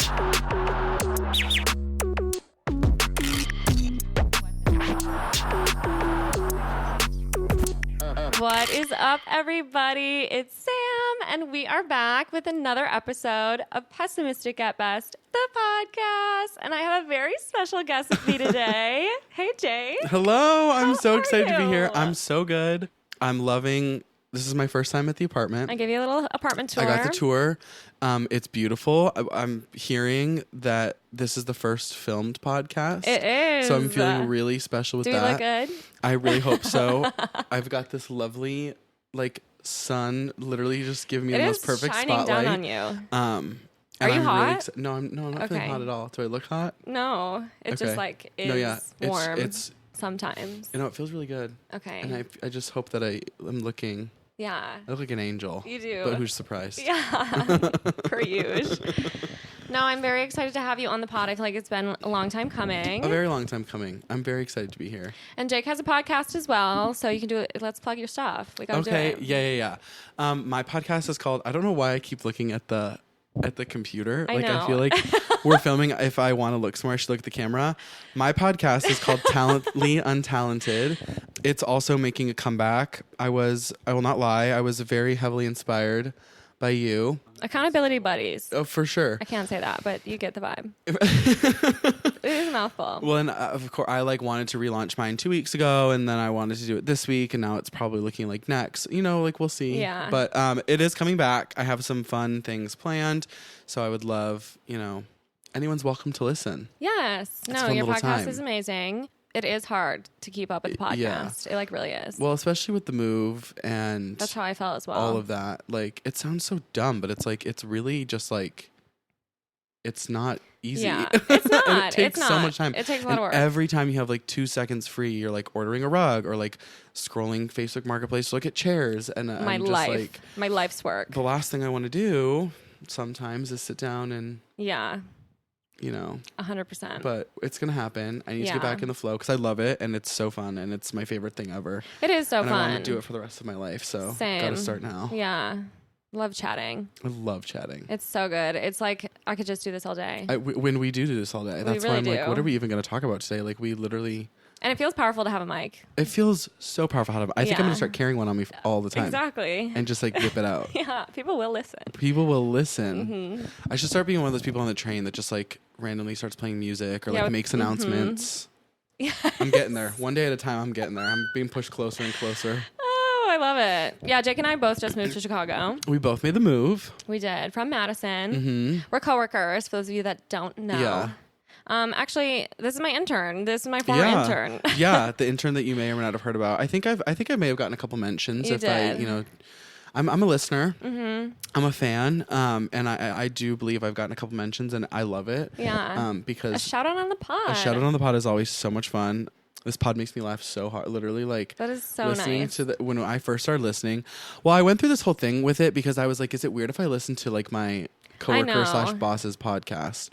What is up, everybody? It's Sam, and we are back with another episode of Pessimistic at Best, the podcast. And I have a very special guest with me today. Hey, Jay. Hello. I'm so excited you? to be here. I'm so good. I'm loving. This is my first time at the apartment. I gave you a little apartment tour. I got the tour. It's beautiful. I'm hearing that this is the first filmed podcast. It is. So I'm feeling really special with that. Do we look good? I really hope so. I've got this lovely, sun literally just giving me the most perfect spotlight. It is shining down on you. Are you hot? No, I'm not feeling hot at all. Do I look hot? No. It's just warm. It's sometimes. It feels really good. Okay. And I just hope that I'm looking. Yeah. I look like an angel. You do. But who's surprised? Yeah. Per usual. No, I'm very excited to have you on the pod. I feel like it's been a long time coming. A very long time coming. I'm very excited to be here. And Jake has a podcast as well, so you can do it. Let's plug your stuff. We gotta do it. Okay. Yeah. My podcast is called, I don't know why I keep looking at the computer. I know. I feel like we're filming. If I want to look somewhere, I should look at the camera. My podcast is called Talently Untalented. It's also making a comeback. I will not lie, I was very heavily inspired by you. Accountability buddies. Oh, for sure. I can't say that, but you get the vibe. It is a mouthful. Well, and of course, I wanted to relaunch mine 2 weeks ago, and then I wanted to do it this week, and now it's probably looking like next. We'll see. Yeah. But it is coming back. I have some fun things planned, so I would love, anyone's welcome to listen. Yes. It's no, your your podcast time. is amazing. It is hard to keep up with the podcast. Yeah. It really is. Well, especially with the move and that's how I felt as well. All of that. It sounds so dumb, but it's really just it's not easy. Yeah, it's not. It takes so much time. It takes a lot of work. Every time you have 2 seconds free, you're ordering a rug or scrolling Facebook Marketplace to look at chairs. And my life's work. The last thing I want to do sometimes is sit down and 100%. But it's going to happen. I need to get back in the flow because I love it and it's so fun and it's my favorite thing ever. It is so fun. I want to do it for the rest of my life. So got to start now. Yeah. Love chatting. I love chatting. It's so good. It's I could just do this all day. When we do this all day, that's why I'm what are we even going to talk about today? We literally... And it feels powerful to have a mic. It feels so powerful to have I think I'm going to start carrying one on me all the time. Exactly. And just whip it out. Yeah, people will listen. People will listen. Mm-hmm. I should start being one of those people on the train that just randomly starts playing music or makes announcements. Yeah. I'm getting there. One day at a time, I'm getting there. I'm being pushed closer and closer. Oh, I love it. Yeah, Jake and I both just moved to Chicago. We both made the move. We did. From Madison. Mm-hmm. We're coworkers, for those of you that don't know. Yeah. Actually, this is my intern. This is my former intern. Yeah, the intern that you may or may not have heard about. I think I may have gotten a couple mentions. You did. I'm a listener. Mm-hmm. I'm a fan. And I do believe I've gotten a couple mentions, and I love it. Yeah. Because a shout out on the pod. A shout out on the pod is always so much fun. This pod makes me laugh so hard. Literally, that is so listening nice. to when I first started listening. Well, I went through this whole thing with it because I was is it weird if I listen to my coworker / boss's podcast?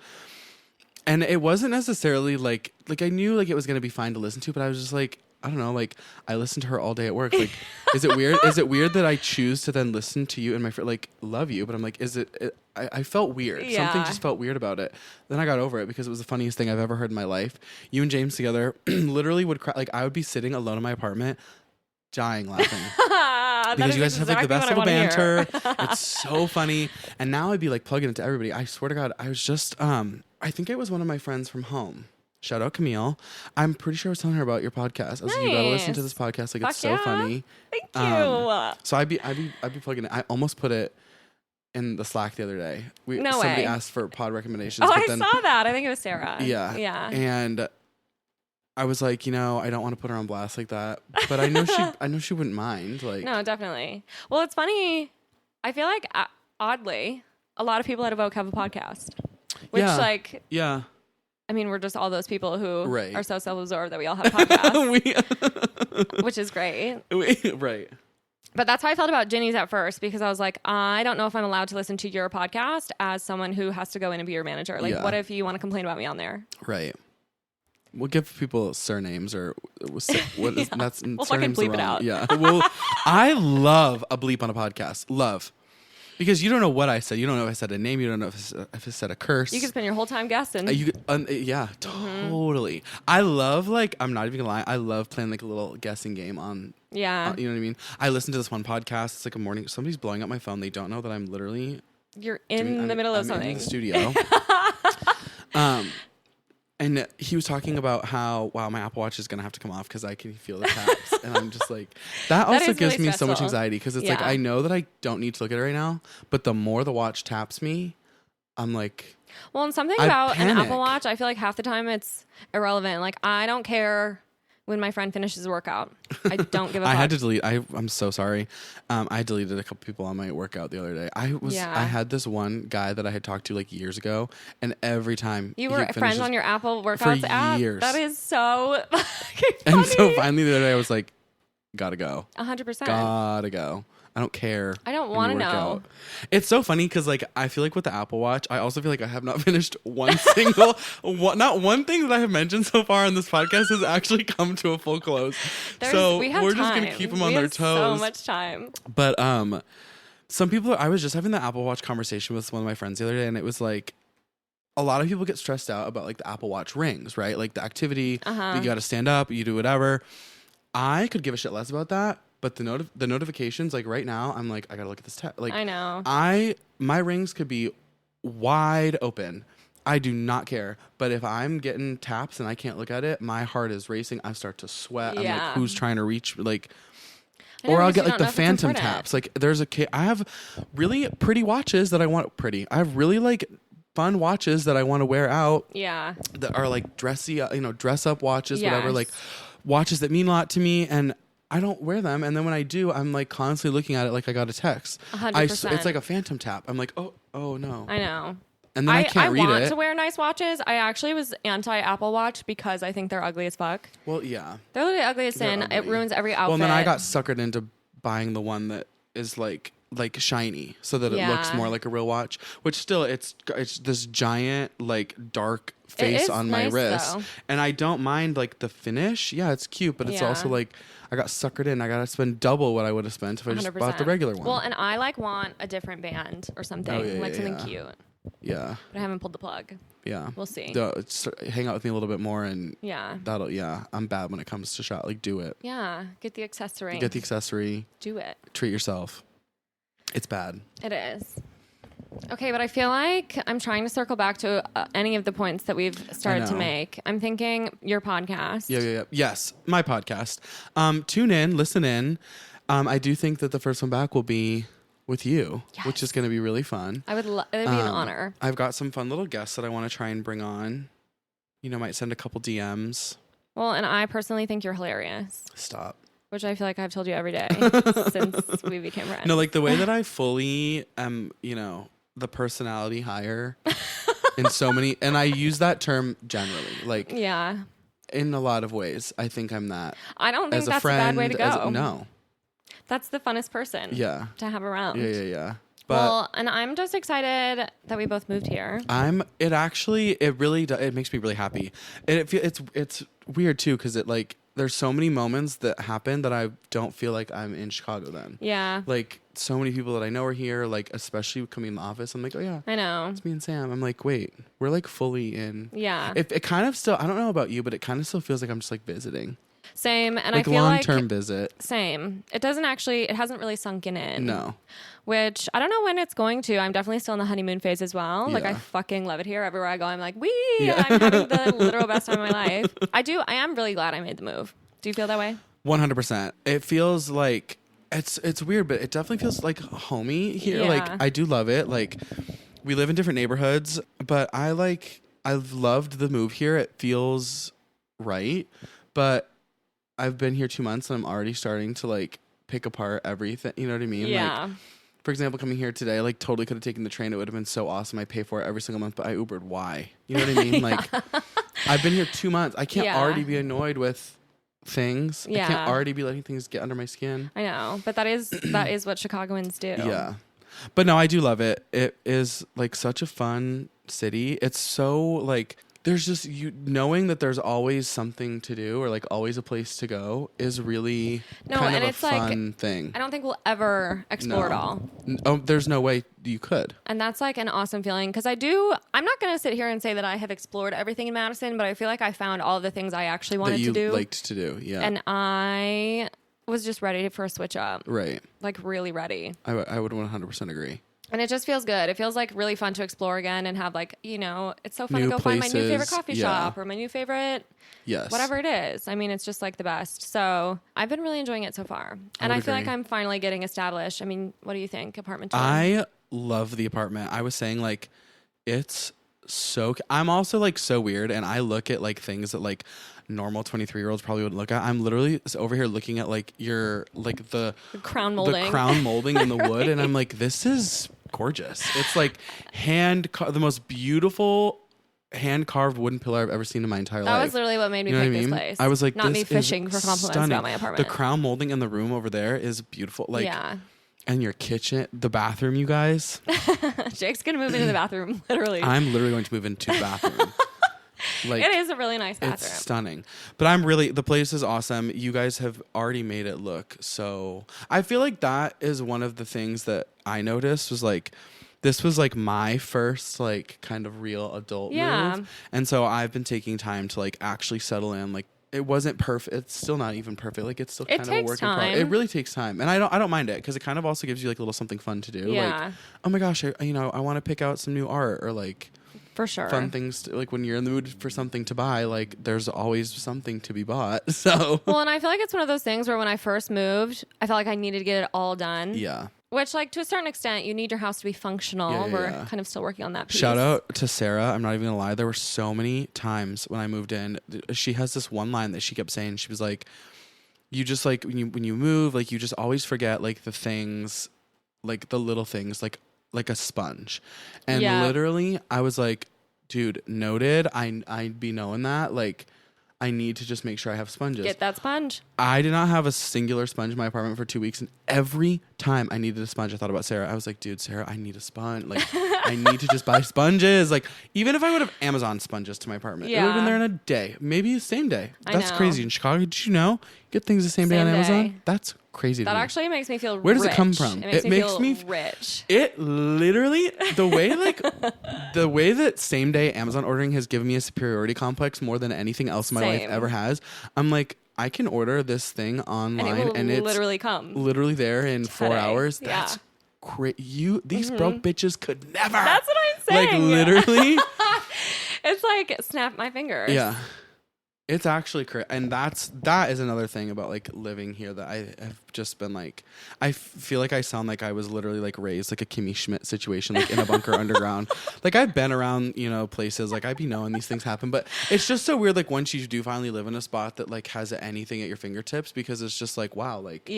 And it wasn't necessarily I knew it was going to be fine to listen to, but I was just I don't know, I listen to her all day at work. Is it weird? Is it weird that I choose to then listen to you and my friend, love you? But I'm is it I felt weird. Yeah. Something just felt weird about it. Then I got over it because it was the funniest thing I've ever heard in my life. You and James together literally would cry. I would be sitting alone in my apartment dying laughing. Because you guys have the best little banter. It's so funny. And now I'd be plugging it to everybody. I swear to God, I was just, I think it was one of my friends from home. Shout out Camille. I'm pretty sure I was telling her about your podcast. I was you gotta listen to this podcast. It's so funny. Thank you. So I'd be plugging it. I almost put it in the Slack the other day. Somebody asked for pod recommendations. Oh, I saw that. I think it was Sarah. Yeah. Yeah. And I was I don't want to put her on blast like that, but I know she wouldn't mind. No, definitely. Well, it's funny. I feel oddly, a lot of people at Evoke have a podcast, which yeah. I mean, we're just all those people who right. are so self-absorbed that we all have podcasts, which is great. Right. But that's how I felt about Ginny's at first, because I was I don't know if I'm allowed to listen to your podcast as someone who has to go in and be your manager. What if you want to complain about me on there? Right. We'll give people surnames or what is we'll fucking bleep it out. Yeah. Well, I love a bleep on a podcast. Love. Because you don't know what I said. You don't know if I said a name. You don't know if I said a curse. You could spend your whole time guessing. Yeah, totally. I love, like, I'm not even gonna lie, I love playing like a little guessing game on. Yeah. You know what I mean? I listened to this one podcast. It's like a morning. Somebody's blowing up my phone. They don't know that I'm literally. You're in the middle of something. In the studio. And he was talking about how, wow, my Apple Watch is going to have to come off because I can feel the taps. And I'm just like, that also gives really me so much stressful. anxiety because it's like, I know that I don't need to look at it right now, but the more the watch taps me, I'm like. Well, and something about an Apple Watch, I feel like half the time it's irrelevant. Like, I don't care when my friend finishes a workout. I don't give a fuck. I had to delete. I'm so sorry. I deleted a couple people on my workout the other day. I had this one guy that I had talked to like years ago, and every time you were friends on your Apple Workouts app. Years. That is so fucking funny. And so finally the other day I was like, gotta go. 100%. Gotta go. I don't care. I don't want to know. Out. It's so funny because, like, I feel like with the Apple Watch, I also feel like I have not finished one single, not one thing that I have mentioned so far on this podcast has actually come to a full close. We're just gonna keep them on their toes. So much time. But some people. I was just having the Apple Watch conversation with one of my friends the other day, and it was like, a lot of people get stressed out about like the Apple Watch rings, right? Like the activity, you got to stand up, you do whatever. I could give a shit less about that. But the notifications, like right now, I'm like, I gotta look at this like I know. My rings could be wide open. I do not care. But if I'm getting taps and I can't look at it, my heart is racing. I start to sweat. I'm like, who's trying to reach? Like, or I'll get like the phantom taps. Like I have really pretty watches that I want pretty. I have really like fun watches that I want to wear out. Yeah. That are like dressy, dress up watches, whatever. Like watches that mean a lot to me, and I don't wear them, and then when I do, I'm like constantly looking at it like I got a text. 100%. It's like a phantom tap. I'm like, oh no. I know. And then I can't read it. I want to wear nice watches. I actually was anti-Apple Watch because I think they're ugly as fuck. Well, yeah. They're literally ugly as sin. It ruins every outfit. Well, and then I got suckered into buying the one that is like shiny, so that it looks more like a real watch. Which still, it's this giant like dark face on my wrist, though. And I don't mind like the finish. Yeah, it's cute, but it's also like. I got suckered in. I got to spend double what I would have spent if I just 100%. bought the regular one. Well, and I like want a different band or something, something cute. Yeah. But I haven't pulled the plug. Yeah. We'll see. Hang out with me a little bit more, and that'll I'm bad when it comes to shot. Like, do it. Yeah. Get the accessory. Do it. Treat yourself. It's bad. It is. Okay, but I feel like I'm trying to circle back to any of the points that we've started to make. I'm thinking your podcast. Yeah. Yes, my podcast. Tune in, listen in. I do think that the first one back will be with you, which is going to be really fun. It would be an honor. I've got some fun little guests that I want to try and bring on. Might send a couple DMs. Well, and I personally think you're hilarious. Stop. Which I feel like I've told you every day since we became friends. No, like the way that I fully am, the personality hire in so many, and I use that term generally, like in a lot of ways. I think I'm that. I don't think that's a bad way to go. No, that's the funnest person. To have around. Yeah. But, and I'm just excited that we both moved here. It makes me really happy. It's weird too because there's so many moments that happen that I don't feel like I'm in Chicago then. Yeah. Like so many people that I know are here, like especially coming in the office. I'm like, oh yeah. I know. It's me and Sam. I'm like, wait, we're like fully in. Yeah. It kind of still, I don't know about you, but it kind of still feels like I'm just like visiting. Same. And like I feel long-term visit. Same. It hasn't really sunken in. No. Which I don't know when it's going to. I'm definitely still in the honeymoon phase as well. Yeah. Like I fucking love it here. Everywhere I go, I'm like, I'm having the literal best time of my life. I am really glad I made the move. Do you feel that way? 100%. It feels like it's weird, but it definitely feels like homey here. Yeah. Like I do love it. Like we live in different neighborhoods, but I've loved the move here. It feels right, but I've been here 2 months and I'm already starting to like pick apart everything. You know what I mean? Yeah. Like, for example, coming here today, like totally could have taken the train. It would have been so awesome. I pay for it every single month, but I Ubered. Why? You know what I mean? Like I've been here 2 months. I can't already be annoyed with things. I can't already be letting things get under my skin. I know, but that is what Chicagoans do. Yeah. But no, I do love it. It is like such a fun city. It's so like there's just knowing that there's always something to do or like always a place to go is really kind of a fun thing. I don't think we'll ever explore it all. Oh, there's no way you could. And that's like an awesome feeling because I'm not going to sit here and say that I have explored everything in Madison, but I feel like I found all of the things I actually wanted to do. Liked to do, yeah. And I was just ready for a switch up. Right. Like really ready. I would 100% agree. And it just feels good. It feels like really fun to explore again and have like, it's so fun New to go find my new places, favorite coffee shop or my new favorite, whatever it is. I mean, it's just like the best. So I've been really enjoying it so far. And I feel like I'm finally getting established. I mean, what do you think? Apartment tour? I love the apartment. I was saying like, it's I'm also like so weird. And I look at like things that like normal 23-year-olds probably would look at. I'm literally over here looking at like the crown molding, in the wood. And I'm like, this is gorgeous. It's like the most beautiful hand-carved wooden pillar I've ever seen in my entire life. That was literally what made me pick this place. I was like, not me fishing for compliments about my apartment. The crown molding in the room over there is beautiful. Like, and your kitchen, the bathroom, you guys. Jake's gonna move into the bathroom, literally. I'm literally going to move into the bathroom. Like, it is a really nice bathroom. It's stunning. But the place is awesome. You guys have already made it look so. I feel like that is one of the things that I noticed was like, this was like my first like kind of real adult move. And so I've been taking time to like actually settle in. Like, it wasn't perfect. It's still not even perfect. Like, it's still kind of a work in progress. It really takes time. And I don't mind it because it kind of also gives you like a little something fun to do. Yeah. Like, oh my gosh, I want to pick out some new art or like, for sure, fun things like when you're in the mood for something to buy, like there's always something to be bought. So and I feel like it's one of those things where when I first moved, I felt like I needed to get it all done. Yeah. Which, like, to a certain extent, you need your house to be functional. We're kind of still working on that piece. Shout out to Sarah. I'm not even gonna lie. There were so many times when I moved in. She has this one line that she kept saying. She was like, "You just like when you move, like you just always forget like the things, like the little things, like a sponge." And literally, I was like, "Dude, noted. I'd be knowing that. Like, I need to just make sure I have sponges. Get that sponge." I did not have a singular sponge in my apartment for 2 weeks, and every time I needed a sponge, I thought about Sarah. I was like, dude, Sarah, I need a sponge. Like, I need to just buy sponges. Like, even if I would have Amazon sponges to my apartment, it would have been there in a day, maybe the same day. That's crazy. In Chicago, did you know? Get things the same day on Amazon? That's crazy. That actually makes me feel Where rich. does it come from? It makes me feel rich. It literally, the way that same day Amazon ordering has given me a superiority complex more than anything else in my life ever has. I'm like, I can order this thing online and it's literally come literally there in 4 hours. That's crazy. These broke bitches could never. That's what I'm saying. Like, literally. It's like, snap my fingers. Yeah. It's actually crazy. And that is another thing about like living here that I have just been like, I feel like I sound like I was literally like raised like a Kimmy Schmidt situation, like in a bunker underground. Like, I've been around, places, like I'd be knowing these things happen, but it's just so weird. Like, once you do finally live in a spot that like has anything at your fingertips, because it's just like, wow, like,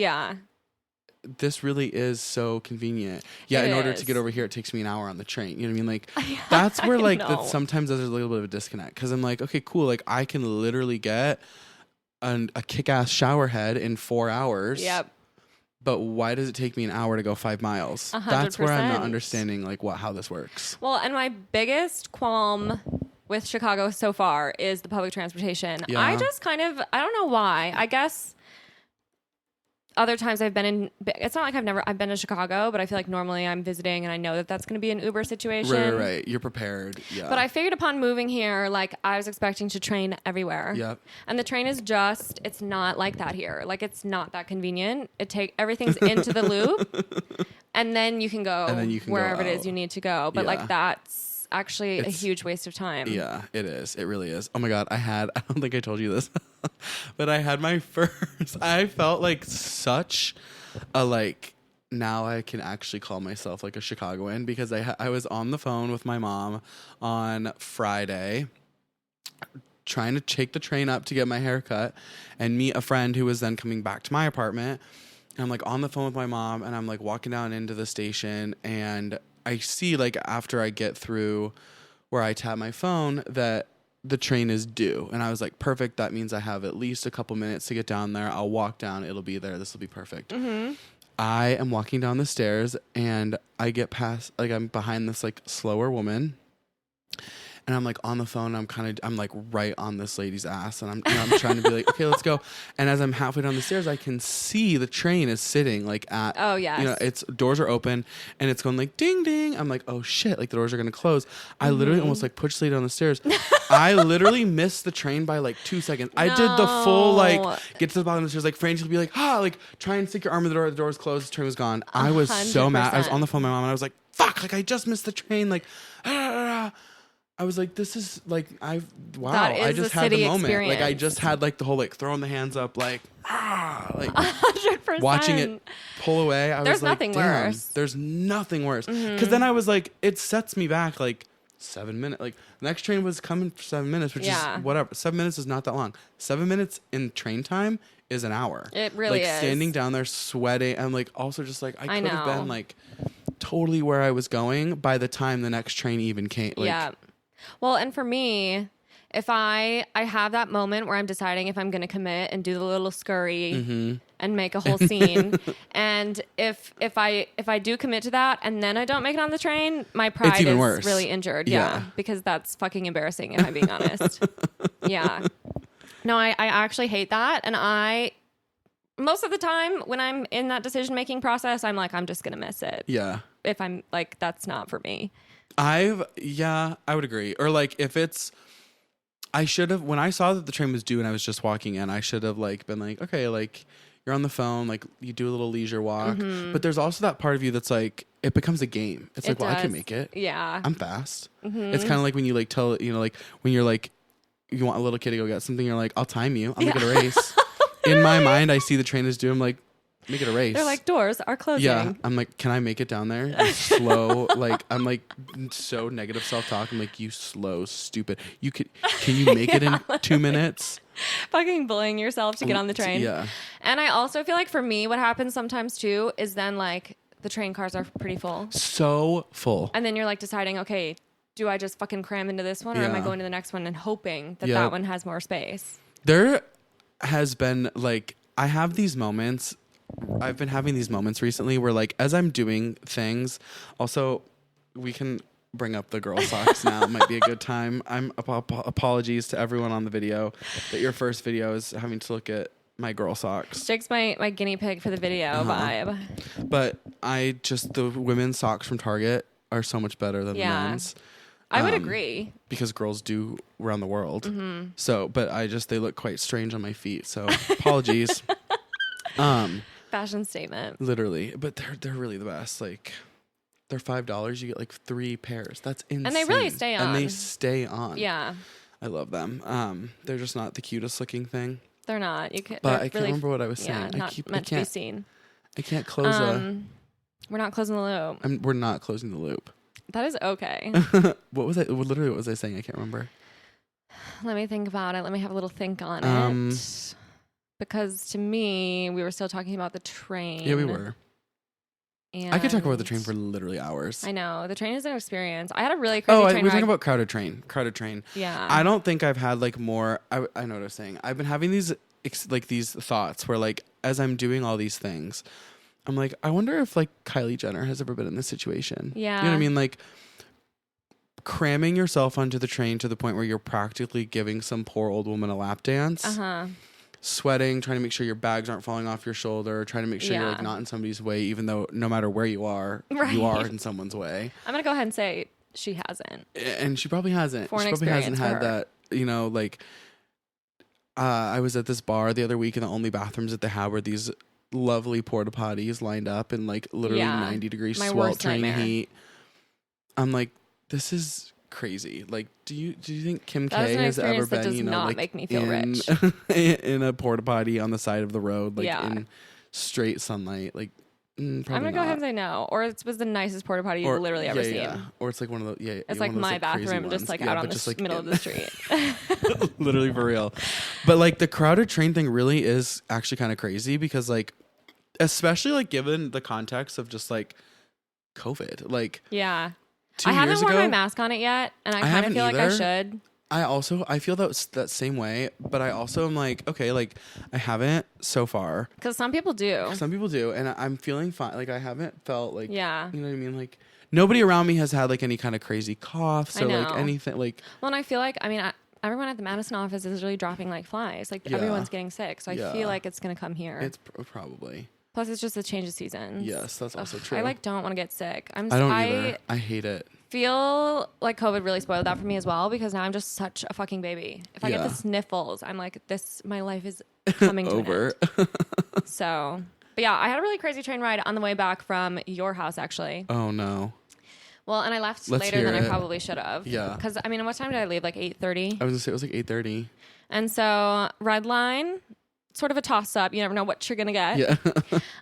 this really is so convenient. Yeah, in order to get over here, it takes me an hour on the train. You know what I mean? Like, that's where like sometimes there's a little bit of a disconnect, because I'm like, okay, cool. Like, I can literally get a kick-ass shower head in 4 hours. Yep. But why does it take me an hour to go 5 miles? 100%. That's where I'm not understanding like how this works. Well, and my biggest qualm with Chicago so far is the public transportation. Yeah. I just I don't know why. I guess other times I've been in, it's not like I've been to Chicago, but I feel like normally I'm visiting and I know that that's going to be an Uber situation. Right. You're prepared. Yeah. But I figured upon moving here, like, I was expecting to train everywhere. Yep. And the train is it's not like that here. Like, it's not that convenient. Everything's into the loop, and then you can go wherever it is you need to go. But like, that's actually a huge waste of time. Yeah, it is. It really is. Oh my God. I don't think I told you this, but I had my first, I felt like such a, like, now I can actually call myself like a Chicagoan, because I was on the phone with my mom on Friday trying to take the train up to get my hair cut and meet a friend who was then coming back to my apartment. And I'm like on the phone with my mom, and I'm like walking down into the station, and I see, like, after I get through where I tap my phone, that the train is due. And I was like, perfect. That means I have at least a couple minutes to get down there. I'll walk down. It'll be there. This will be perfect. Mm-hmm. I am walking down the stairs, and I get past, like, I'm behind this, like, slower woman. And and I'm like on the phone. I'm like right on this lady's ass, and I'm trying to be like, okay, let's go. And as I'm halfway down the stairs, I can see the train is sitting like at, its doors are open, and it's going like ding ding. I'm like, oh shit, like the doors are gonna close. I literally almost like pushed the lady down the stairs. I literally missed the train by like 2 seconds. I did the full like get to the bottom of the stairs, like Francie will be like, like try and stick your arm in the door. The door's closed. The train was gone. I was 100%. So mad. I was on the phone with my mom, and I was like, fuck, like I just missed the train. Like, I was like, this is like, I just had the moment. Experience. Like I just had like the whole like throwing the hands up, like 100%. Watching it pull away. There's nothing worse. There's nothing worse. Because then I was like, it sets me back like 7 minutes. Like the next train was coming for 7 minutes, which is whatever. 7 minutes is not that long. 7 minutes in train time is an hour. It really is. Like standing down there sweating. I'm like also just like I could have been like totally where I was going by the time the next train even came. Like, well, and for me, if I have that moment where I'm deciding if I'm going to commit and do the little scurry and make a whole scene, and if I do commit to that and then I don't make it on the train, my pride is worse. Really injured. Yeah, because that's fucking embarrassing if I'm being honest. Yeah. No, I actually hate that, and most of the time when I'm in that decision making process, I'm like, I'm just going to miss it. Yeah. If I'm like, that's not for me. I would agree. Or like if it's, I should have, when I saw that the train was due and I was just walking in, I should have like been like, okay, like you're on the phone, like you do a little leisure walk. But there's also that part of you that's like, it becomes a game. It's like, well, I can make it. Yeah. I'm fast. It's kind of like when you like tell, like when you're like, you want a little kid to go get something, you're like, I'll time you. I'll make it a race. In my mind, I see the train is due. I'm like, make it a race. They're like, doors are closing. Yeah. I'm like, can I make it down there? And slow. Like, I'm like so negative self-talk. I'm like, you slow, stupid. Can you make it in 2 minutes? Fucking bullying yourself to get on the train. Yeah. And I also feel like for me, what happens sometimes too is then like the train cars are pretty full. So full. And then you're like deciding, okay, do I just fucking cram into this one or am I going to the next one and hoping that that one has more space? There has been like, I have these moments. I've been having these moments recently where like, as I'm doing things, also we can bring up the girl socks now. It might be a good time. Apologies to everyone on the video that your first video is having to look at my girl socks. Jake's my guinea pig for the video vibe. But the women's socks from Target are so much better than the men's. I would agree. Because girls do around the world. So, but they look quite strange on my feet. So apologies. Fashion statement. Literally. But they're really the best. Like they're $5. You get like 3 pairs. That's insane. And they really stay on. Yeah. I love them. They're just not the cutest looking thing. They're not. But I can't remember what I was saying. Not meant to be seen. I can't close We're not closing the loop. We're not closing the loop. That is okay. What was I saying? I can't remember. Let me think about it. Let me have a little think on it. Because to me, we were still talking about the train. Yeah, we were. And I could talk about the train for literally hours. I know. The train is an experience. I had a really crazy train ride. We're talking about crowded train. Yeah. I don't think I've had like more. I know what I was saying. I've been having these thoughts where like, as I'm doing all these things, I'm like, I wonder if like Kylie Jenner has ever been in this situation. Yeah. You know what I mean? Like cramming yourself onto the train to the point where you're practically giving some poor old woman a lap dance. Sweating, trying to make sure your bags aren't falling off your shoulder, trying to make sure you're like not in somebody's way, even though no matter where you are, you are in someone's way. I'm going to go ahead and say she hasn't. And she probably hasn't. She probably hasn't had that, like I was at this bar the other week and the only bathrooms that they had were these lovely porta potties lined up in like literally 90 degree sweltering heat. I'm like, this is crazy. Like, do you think Kim K has ever been, like make me feel rich in a porta potty on the side of the road, like in straight sunlight? Like, I'm gonna go ahead and say no. Or it was the nicest porta potty you've literally ever seen. Yeah. Or it's like one of the it's like my bathroom, just like out on the middle of the street. Literally for real. But like the crowded train thing really is actually kind of crazy because like, especially like given the context of just like COVID, like I haven't worn my mask on it yet, and I kind of feel like I should. I feel that same way, but I also am like, okay, like I haven't so far. Because some people do. And I'm feeling fine. Like I haven't felt like, you know what I mean? Like nobody around me has had like any kind of crazy coughs or like anything like. Well, and I feel like, I mean, everyone at the Madison office is really dropping like flies. Like everyone's getting sick. So I feel like it's going to come here. It's probably. Plus it's just a change of seasons. Yes, that's also true. I like don't want to get sick. I don't either. I hate it. Feel like COVID really spoiled that for me as well because now I'm just such a fucking baby. If I get the sniffles, I'm like, my life is coming to over. An end. So, but yeah, I had a really crazy train ride on the way back from your house actually. Oh no. Well, and I left later than I probably should have. Yeah. Because, I mean, what time did I leave? Like 8:30? I was going to say it was like 8:30. And so, red line, sort of a toss-up. You never know what you're going to get. Yeah.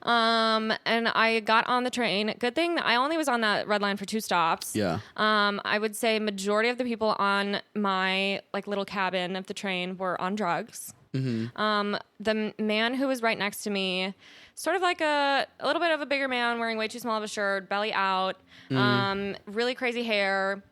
And I got on the train. Good thing I only was on that red line for 2 stops. Yeah. I would say majority of the people on my like little cabin of the train were on drugs. Mm-hmm. The man who was right next to me, sort of like a little bit of a bigger man wearing way too small of a shirt, belly out, really crazy hair.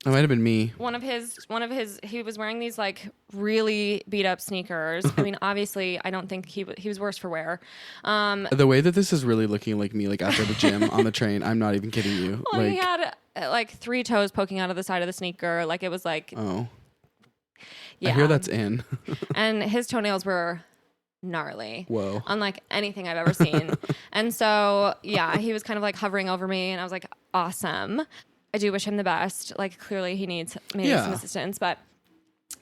It might have been me. One of his, he was wearing these like really beat up sneakers. I mean, obviously, I don't think he was worse for wear. The way that this is really looking like me, like after the gym on the train, I'm not even kidding you. Well, like, he had like 3 toes poking out of the side of the sneaker. Like it was like, oh, yeah. I hear that's in. And his toenails were gnarly. Whoa. Unlike anything I've ever seen. And so, yeah, he was kind of like hovering over me and I was like, awesome. I do wish him the best. Like clearly he needs maybe some assistance, but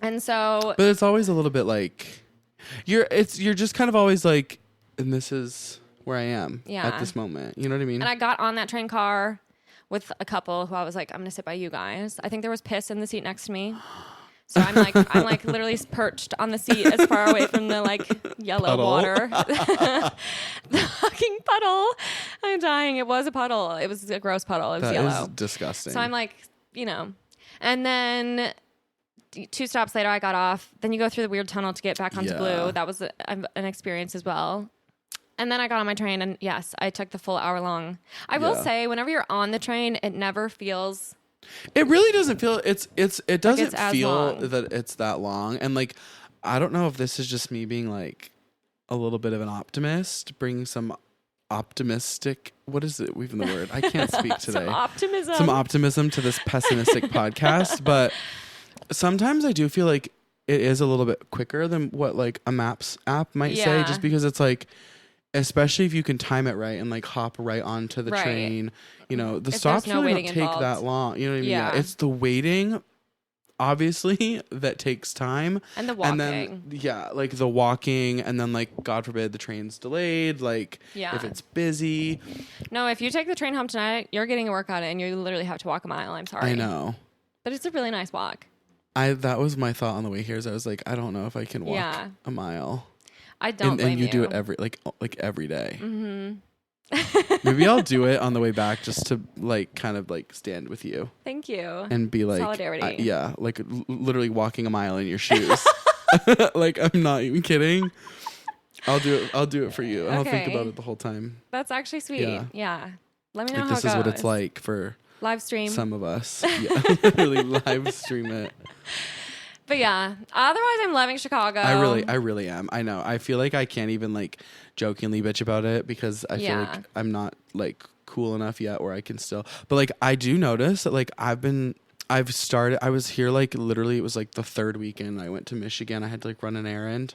it's always a little bit like you're just kind of always like, and this is where I am at this moment. You know what I mean? And I got on that train car with a couple who I was like, I'm going to sit by you guys. I think there was piss in the seat next to me. So I'm like literally perched on the seat as far away from the like yellow puddle. Water. The fucking puddle. I'm dying. It was a puddle. It was a gross puddle. It was yellow. That is disgusting. So I'm like, and then 2 stops later I got off. Then you go through the weird tunnel to get back onto Blue. That was an experience as well. And then I got on my train and yes, I took the full hour long. I will say whenever you're on the train, it never feels... It really doesn't feel it doesn't like feel long. that it's that long. And like I don't know if this is just me being like a little bit of an optimist, bringing some optimistic, what is it? Even the word. I can't speak today. Some optimism to this pessimistic podcast, but sometimes I do feel like it is a little bit quicker than what like a Maps app might say, just because it's like, especially if you can time it right and like hop right onto the train, the stops really don't take that long. You know what I mean? Yeah. It's the waiting, obviously, that takes time. And the walking. And then, like the walking, and then like, God forbid, the train's delayed, like if it's busy. No, if you take the train home tonight, you're getting a workout and you literally have to walk a mile. I'm sorry. I know. But it's a really nice walk. That was my thought on the way here. Is I was like, I don't know if I can walk a mile. I don't blame you. And you do it every day. Mm-hmm. Maybe I'll do it on the way back just to like kind of like stand with you. Thank you. And be like, solidarity. Like literally walking a mile in your shoes. Like I'm not even kidding. I'll do it for you. Okay. I'll think about it the whole time. That's actually sweet. Yeah. Let me know how it goes. This is what it's like for live stream. Some of us. Yeah. Really live stream it. But yeah, otherwise I'm loving Chicago. I really am. I know. I feel like I can't even like jokingly bitch about it because I feel like I'm not like cool enough yet where I can still. But like I do notice that like I was here like literally it was like the 3rd weekend I went to Michigan. I had to like run an errand.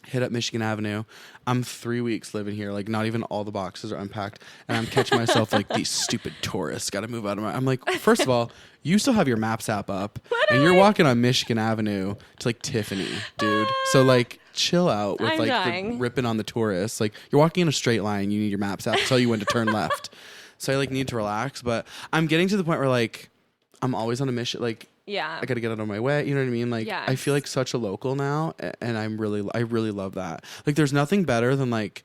Hit up Michigan Avenue. I'm 3 weeks living here. Like not even all the boxes are unpacked. And I'm catching myself like these stupid tourists got to move out of my... I'm like, first of all, you still have your Maps app up. Literally? And you're walking on Michigan Avenue to like Tiffany, dude. So like chill out with the ripping on the tourists. Like you're walking in a straight line. You need your Maps app to tell you when to turn left. So I like need to relax. But I'm getting to the point where like I'm always on a mission. Like I got to get out of my way. You know what I mean? Like I feel like such a local now, and I really love that. Like there's nothing better than like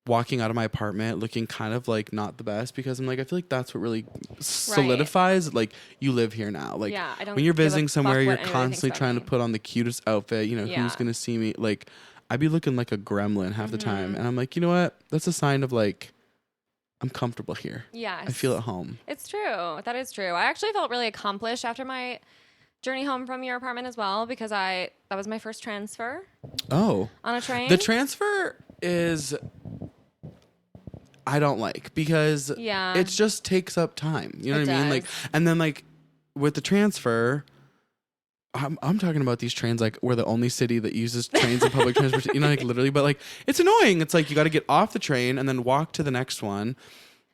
walking out of my apartment looking kind of like not the best, because I'm like I feel like that's what really solidifies like you live here now. Like I don't when you're visiting somewhere, you're constantly trying to put on the cutest outfit. You know who's gonna see me? Like I'd be looking like a gremlin half the time, and I'm like, you know what? That's a sign of like. I'm comfortable here. Yes. I feel at home. It's true. That is true. I actually felt really accomplished after my journey home from your apartment as well, because that was my first transfer. Oh. On a train. The transfer is... I don't like because it just takes up time. You know what I mean? Like, and then like with the transfer, I'm talking about these trains like we're the only city that uses trains and public transportation. You know, like literally, but like it's annoying. It's like you got to get off the train and then walk to the next one.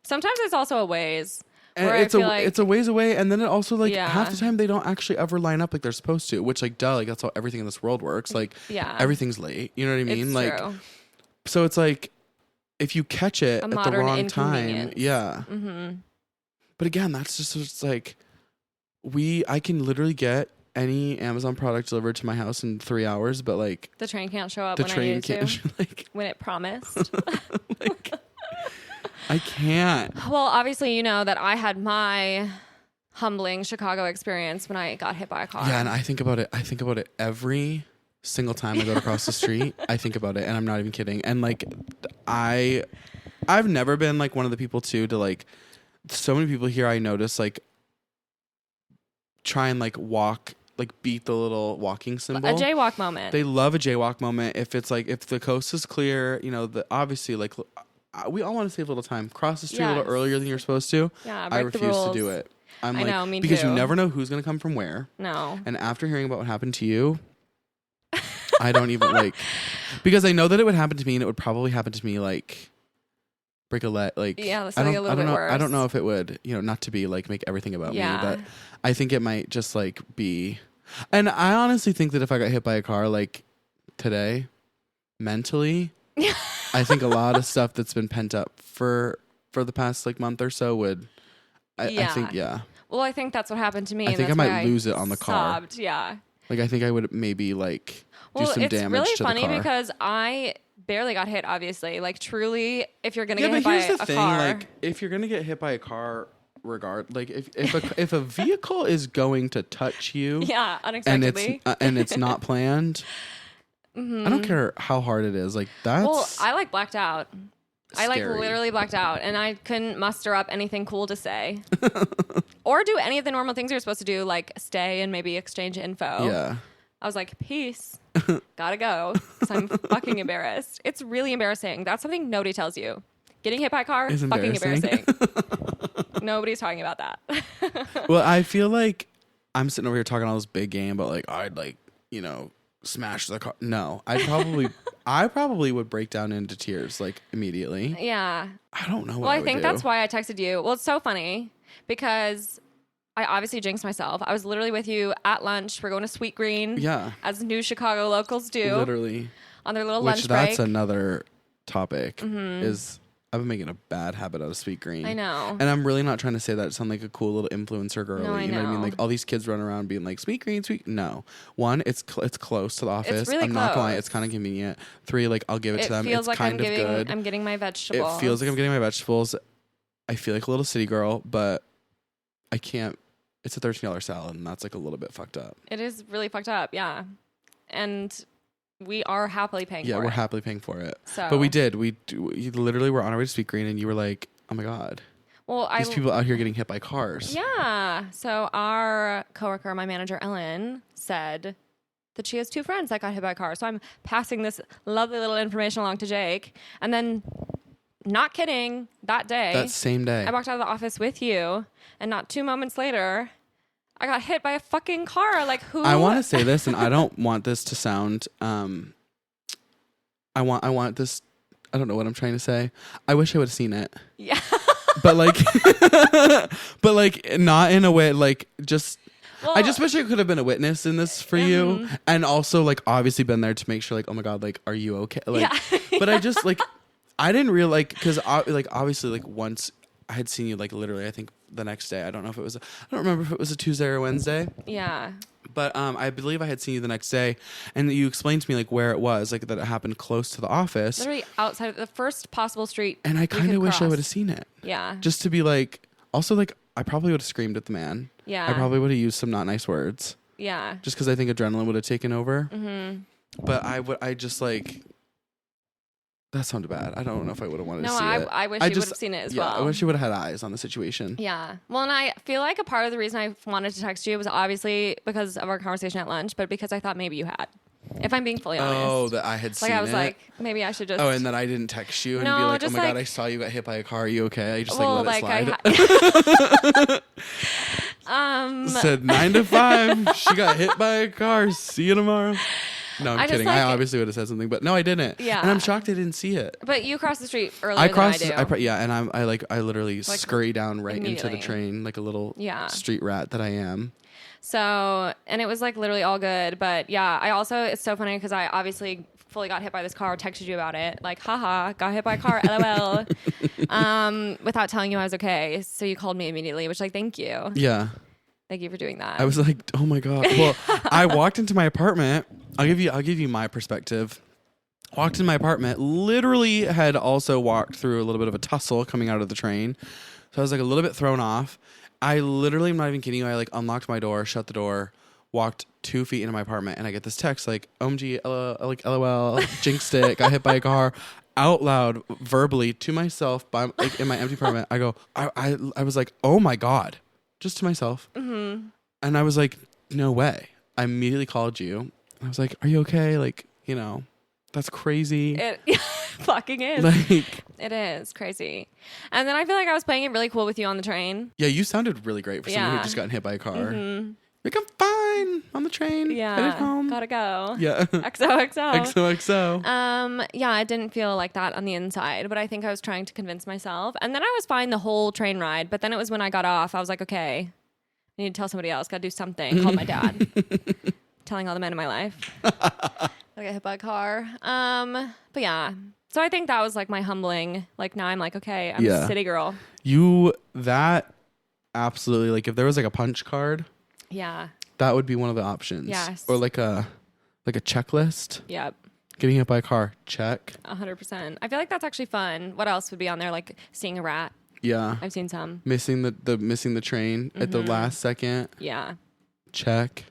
Sometimes it's also a ways. And it's a ways away, and then it also like half the time they don't actually ever line up like they're supposed to. Which like duh, like that's how everything in this world works. Like everything's late. You know what I mean? It's like true. So it's like if you catch it at the wrong time, Mm-hmm. But again, that's just it's like I can literally get any Amazon product delivered to my house in 3 hours, but like the train can't show up when I need to. Like when it promised. like I can't. Well, obviously you know that I had my humbling Chicago experience when I got hit by a car. Yeah, and I think about it every single time I go across the street. I think about it, and I'm not even kidding. And like I've never been like one of the people too to like so many people here I notice like try and like walk, like beat the little walking symbol. A jaywalk moment. They love a jaywalk moment. If it's like, if the coast is clear, you know, obviously like we all want to save a little time. Cross the street a little earlier than you're supposed to. Yeah, I refuse to do it. I know, me because too. you never know who's going to come from where. No. And after hearing about what happened to you, I don't even like, because I know that it would happen to me, and it would probably happen to me like Bricolette, like that's like a little bit worse. I don't know if it would, you know, not to be like make everything about me, but I think it might just like be. And I honestly think that if I got hit by a car like today, mentally, I think a lot of stuff that's been pent up for the past like month or so would. I think Well, I think that's what happened to me. I think I might lose it on the car. Sobbed, yeah. Like I think I would maybe like do some damage to the car. Well, it's really funny because I barely got hit, obviously. Like truly, if you're gonna get hit by a car, like if you're gonna get hit by a car, like if a vehicle is going to touch you, unexpectedly, and it's not planned, I don't care how hard it is. Like that's. Well, I like blacked out. Scary. I like literally blacked out, and I couldn't muster up anything cool to say, or do any of the normal things you're supposed to do, like stay and maybe exchange info. Yeah. I was like, peace, gotta go, because I'm fucking embarrassed. It's really embarrassing. That's something nobody tells you. Getting hit by a car, fucking embarrassing. Nobody's talking about that. Well, I feel like I'm sitting over here talking all this big game, but like I'd like, you know, smash the car. No, I probably would break down into tears like immediately. Yeah. I don't know what Well, I think would do. that's why I texted you. Well, it's so funny because I obviously jinxed myself. I was literally with you at lunch. We're going to Sweet Green. Yeah. As new Chicago locals do. Literally. On their little lunch break. Which that's another topic is I've been making a bad habit out of Sweet Green. I know. And I'm really not trying to say that to sound like a cool little influencer girl. No, you know what I mean? Like all these kids run around being like Sweet Green, Sweet. No. One, it's close to the office. It's really I'm not gonna lie, it's kind of convenient. 3, like I'll give it to them. Feels it's like kind of good. I'm getting my vegetables. It feels like I'm getting my vegetables. I feel like a little city girl, but I can't. It's a $13 salad, and that's like a little bit fucked up. It is really fucked up, yeah. And we are happily paying for it. Yeah, we're happily paying for it. So. But we did. We literally were on our way to Sweet Green, and you were like, oh my God. Well, these people out here getting hit by cars. Yeah. So our coworker, my manager, Ellen, said that she has 2 friends that got hit by a car. So I'm passing this lovely little information along to Jake. And then, not kidding, that same day, I walked out of the office with you, and not 2 moments later, I got hit by a fucking car. Like who? I want to say this, and I don't want this to sound. I want this. I don't know what I'm trying to say. I wish I would have seen it. Yeah. But like, not in a way like just. Well, I just wish I could have been a witness in this for you, and also like obviously been there to make sure like, oh my God, like, are you okay? Like, but I just like, I didn't realize like, because like obviously like once I had seen you like literally I think the next day. I don't remember if it was a Tuesday or a Wednesday. Yeah. But I believe I had seen you the next day, and you explained to me like where it was, like that it happened close to the office, literally outside of the first possible street. And I kind of wish I would have seen it. Yeah. Just to be like, also like I probably would have screamed at the man. Yeah. I probably would have used some not nice words. Yeah. Just because I think adrenaline would have taken over. Mm-hmm. But I just like. That sounded bad. I don't know if I would have wanted to see it. No, I wish you would have seen it as well. I wish you would have had eyes on the situation. Yeah. Well, and I feel like a part of the reason I wanted to text you was obviously because of our conversation at lunch, but because I thought maybe you had. If I'm being fully honest. Oh, that I had seen it. Like I was like, maybe I should just. Oh, and then I didn't text you and be like, oh my God, I saw you got hit by a car. Are you okay? I just let it slide. Said 9 to 5. She got hit by a car. See you tomorrow. No, I'm kidding. I obviously would have said something, but no, I didn't. Yeah. And I'm shocked I didn't see it. But you crossed the street earlier than I do. And I literally scurry down right into the train like a little street rat that I am. So, and it was like literally all good. But yeah, it's so funny because I obviously fully got hit by this car, texted you about it. Like, haha, got hit by a car, LOL. Without telling you I was okay. So you called me immediately, which like, thank you. Yeah. Thank you for doing that. I was like, oh my God. Well, I walked into my apartment. I'll give you my perspective. Walked in my apartment, literally had also walked through a little bit of a tussle coming out of the train. So I was like a little bit thrown off. I literally am not even kidding you. I like unlocked my door, shut the door, walked 2 feet into my apartment, and I get this text like, OMG, like LOL, jinxed it, got hit by a car. Out loud, verbally to myself, like in my empty apartment. I go, I was like, oh my God, just to myself. Mm-hmm. And I was like, no way. I immediately called you. I was like, are you okay? Like, that's crazy. It fucking is. Like, it is crazy. And then I feel like I was playing it really cool with you on the train. Yeah, you sounded really great for someone who had just gotten hit by a car. Mm-hmm. Like, I'm fine on the train. Yeah. Headed home. Gotta go. Yeah. XOXO. XOXO. Yeah, it didn't feel like that on the inside, but I think I was trying to convince myself. And then I was fine the whole train ride. But then it was when I got off, I was like, okay, I need to tell somebody else. Gotta do something. Call my dad. Telling all the men in my life. I got hit by a car. But yeah. So I think that was like my humbling. Like now I'm like, okay, I'm a city girl. That absolutely, like if there was like a punch card. Yeah. That would be one of the options. Yes. Or like a checklist. Yep. Getting hit by a car. Check. 100%. I feel like that's actually fun. What else would be on there? Like seeing a rat. Yeah. I've seen some. Missing the train at the last second. Yeah. Check.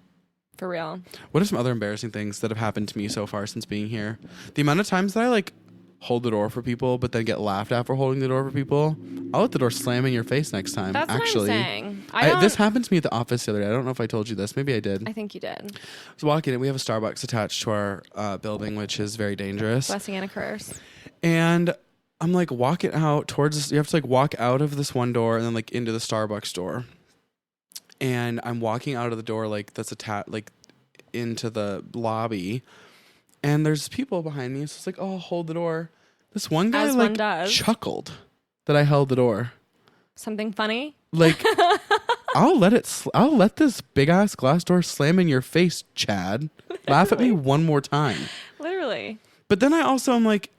For real. What are some other embarrassing things that have happened to me so far since being here? The amount of times that I like hold the door for people, but then get laughed at for holding the door for people. I'll let the door slam in your face next time. That's actually. What I'm saying. This happened to me at the office the other day. I don't know if I told you this. Maybe I did. I think you did. I was walking in. We have a Starbucks attached to our building, which is very dangerous. Blessing and a curse. And I'm like walking out towards this. You have to like walk out of this one door and then like into the Starbucks door. And I'm walking out of the door like that's attached like into the lobby. And there's people behind me. So it's like, oh, hold the door. This one guy like chuckled that I held the door. Something funny? Like, I'll let this big ass glass door slam in your face, Chad. Laugh at me one more time. Literally. But then I also am like,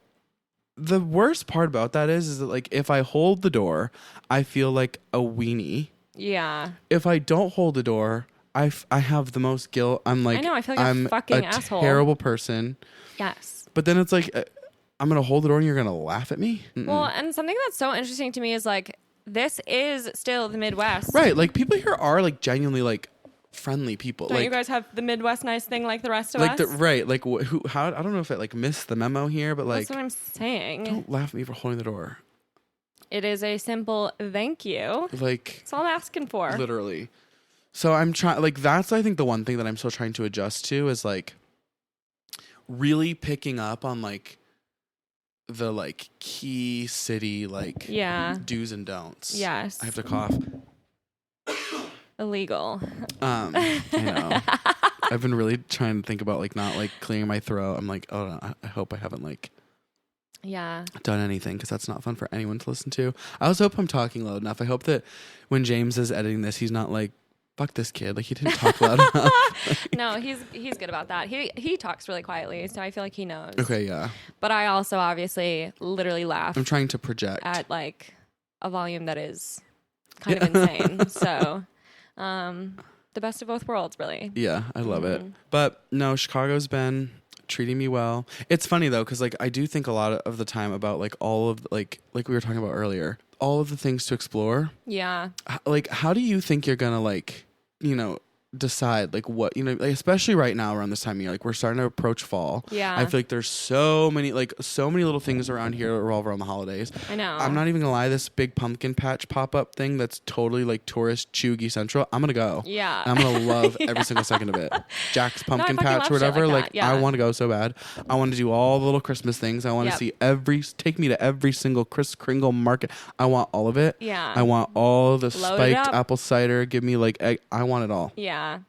the worst part about that is that like if I hold the door, I feel like a weenie. Yeah. If I don't hold the door, I have the most guilt. I'm like, I know. I feel like I'm a fucking asshole. Terrible person. Yes. But then it's like, I'm gonna hold the door and you're gonna laugh at me. Mm-mm. Well, and something that's so interesting to me is like, this is still the Midwest, right? Like people here are like genuinely like friendly people. Don't like, you guys have the Midwest nice thing like the rest of us? Right? Like how? I don't know if it like missed the memo here, but like that's what I'm saying. Don't laugh at me for holding the door. It is a simple thank you. Like that's all I'm asking for. Literally. So I'm trying. Like that's I think the one thing that I'm still trying to adjust to is like really picking up on like the like key city like do's and don'ts. Yes. I have to cough. Illegal. I know. I've been really trying to think about like not like clearing my throat. I'm like, oh, no, I hope I haven't like done anything because that's not fun for anyone to listen to. I also hope I'm talking loud enough. I hope that when James is editing this, he's not like, fuck this kid. Like he didn't talk loud enough. No, he's good about that. He talks really quietly, so I feel like he knows. Okay, yeah. But I also obviously literally laugh. I'm trying to project at like a volume that is kind of insane. So, the best of both worlds, really. Yeah, I love it. But no, Chicago's been treating me well. It's funny though, because like I do think a lot of the time about like all of like we were talking about earlier, all of the things to explore. Yeah. Like, how do you think you're gonna like, decide like what, like, especially right now around this time of year, like we're starting to approach fall. Yeah. I feel like there's so many little things around here that revolve around the holidays. I know. I'm not even gonna lie, this big pumpkin patch pop-up thing that's totally like tourist chuggy central, I'm gonna go. Yeah. I'm gonna love every single second of it. Jack's pumpkin patch or whatever, like I want to go so bad. I want to do all the little Christmas things. I want to see take me to every single Kris Kringle market. I want all of it. Yeah. I want all the spiked apple cider. Give me like egg. I want it all. Yeah.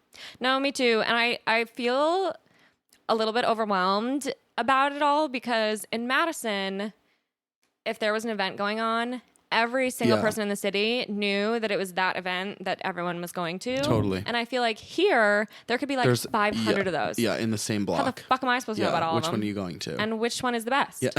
No, me too. And I feel a little bit overwhelmed about it all because in Madison, if there was an event going on, every single person in the city knew that it was that event that everyone was going to. Totally. And I feel like here, there could be like 500 of those. Yeah, in the same block. How the fuck am I supposed to know about all of them? Which one are you going to? And which one is the best? Yeah.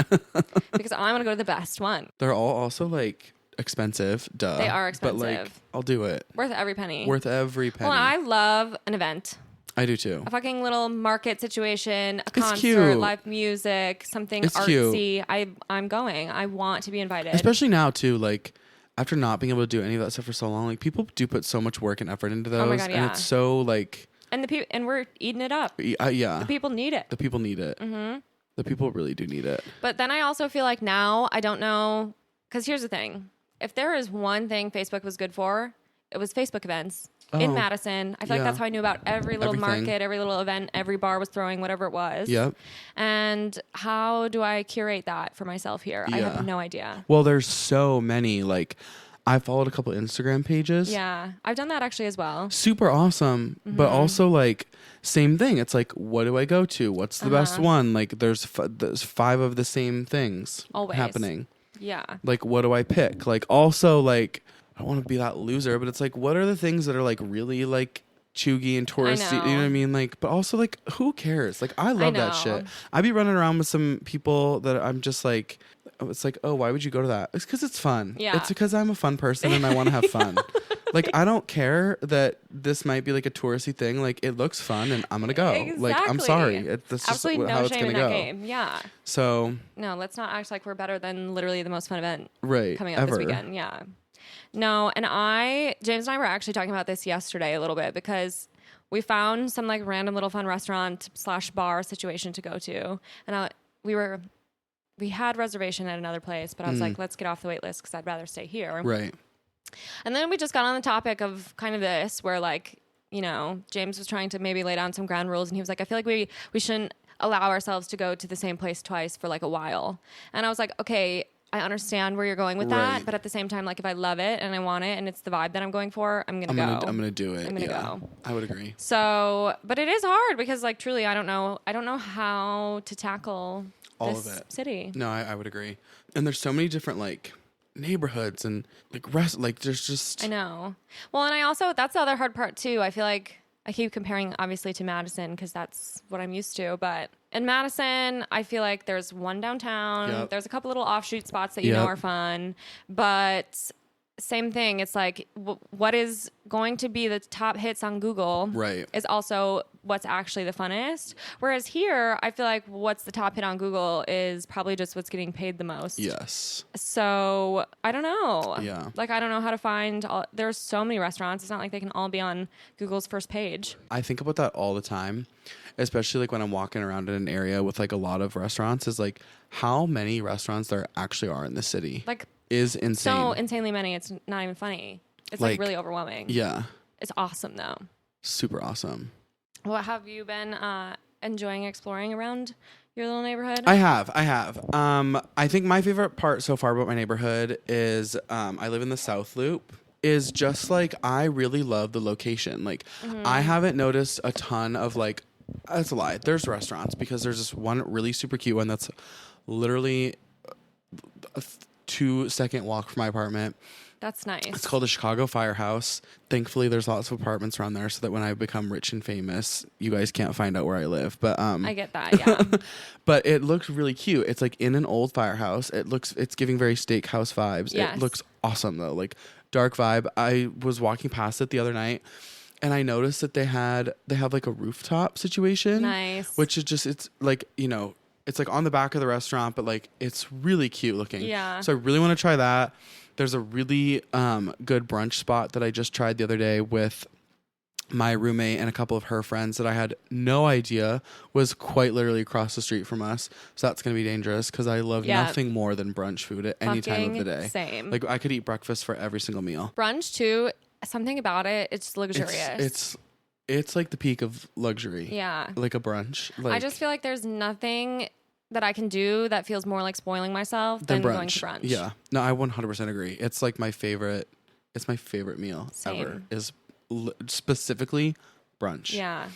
Because I'm going to go to the best one. They're all also like expensive. Duh. They are expensive. But like, I'll do it. Worth every penny. Worth every penny. Well, I love an event. I do too. A fucking little market situation, a concert, cute. live music, something it's artsy. Cute. I'm going. I want to be invited. Especially now too, like after not being able to do any of that stuff for so long, like people do put so much work and effort into those. Oh my God, yeah. And it's so like and we're eating it up. Yeah. The people need it. The people need it. Mm-hmm. The people really do need it. But then I also feel like now I don't know, because here's the thing. If there is one thing Facebook was good for, it was Facebook events. In Madison. I feel like that's how I knew about every little market, every little event, every bar was throwing whatever it was. Yep. And how do I curate that for myself here? I have no idea. Well, there's so many. Like, I followed a couple Instagram pages. Yeah. I've done that actually as well. Super awesome. Mm-hmm. But also, like, same thing. It's like, what do I go to? What's the best one? Like, there's 5 of the same things happening. Yeah. Like, what do I pick? Like, also, like, I don't want to be that loser, but it's like, what are the things that are like really like chuggy and touristy? You know what I mean? Like, but also like, who cares? Like, I love that shit. I'd be running around with some people that I'm just like, it's like, oh, why would you go to that? It's because it's fun. Yeah. It's because I'm a fun person and I want to have fun. Like, I don't care that this might be like a touristy thing. Like, it looks fun and I'm going to go. Exactly. Like, I'm sorry. That's absolutely just no how it's shame going in to that go. game. Yeah. So. No, let's not act like we're better than literally the most fun event coming up ever. this weekend. Yeah. No, and James and I were actually talking about this yesterday a little bit because we found some like random little fun restaurant / bar situation to go to. And we had reservation at another place, but I was like, let's get off the wait list because I'd rather stay here. Right. And then we just got on the topic of kind of this where like, James was trying to maybe lay down some ground rules and he was like, I feel like we shouldn't allow ourselves to go to the same place twice for like a while. And I was like, okay, I understand where you're going with that, but at the same time, like if I love it and I want it and it's the vibe that I'm going for, I'm gonna go. I'm gonna do it. I'm gonna go. I would agree. So, but it is hard because like truly, I don't know how to tackle all this of it. City. No, I would agree. And there's so many different like neighborhoods and like there's just. I know. Well, and that's the other hard part too. I feel like I keep comparing obviously to Madison because that's what I'm used to, but in Madison, I feel like there's one downtown. Yep. There's a couple little offshoot spots that you know are fun, but same thing. It's like what is going to be the top hits on Google is also what's actually the funnest. Whereas here, I feel like what's the top hit on Google is probably just what's getting paid the most. Yes. So I don't know. Yeah. Like I don't know how to find. There's so many restaurants. It's not like they can all be on Google's first page. I think about that all the time, especially like when I'm walking around in an area with like a lot of restaurants. Is like how many restaurants there actually are in the city. Like is insane. So insanely many. It's not even funny. It's like really overwhelming. Yeah. It's awesome though. Super awesome. What have you been enjoying exploring around your little neighborhood? I have. I think my favorite part so far about my neighborhood is I live in the South Loop. Is just like I really love the location. Like I haven't noticed a ton of like that's a lie. There's restaurants because there's this one really super cute one that's literally a 2-second walk from my apartment. That's nice. It's called the Chicago Firehouse. Thankfully, there's lots of apartments around there so that when I become rich and famous, you guys can't find out where I live. But I get that, yeah. But it looks really cute. It's like in an old firehouse. It's giving very steakhouse vibes. Yes. It looks awesome though. Like dark vibe. I was walking past it the other night and I noticed that they have like a rooftop situation. Nice. Which is just it's like, it's like on the back of the restaurant, but like it's really cute looking. Yeah. So I really want to try that. There's a really good brunch spot that I just tried the other day with my roommate and a couple of her friends that I had no idea was quite literally across the street from us. So that's going to be dangerous because I love nothing more than brunch food at any time of the day. Same. Like I could eat breakfast for every single meal. Brunch too, something about it, it's luxurious. It's like the peak of luxury. Yeah. Like a brunch. Like, I just feel like there's nothing that I can do that feels more like spoiling myself than going to brunch. Yeah. No, I 100% agree. It's like my favorite. It's my favorite meal ever is specifically brunch. Yeah.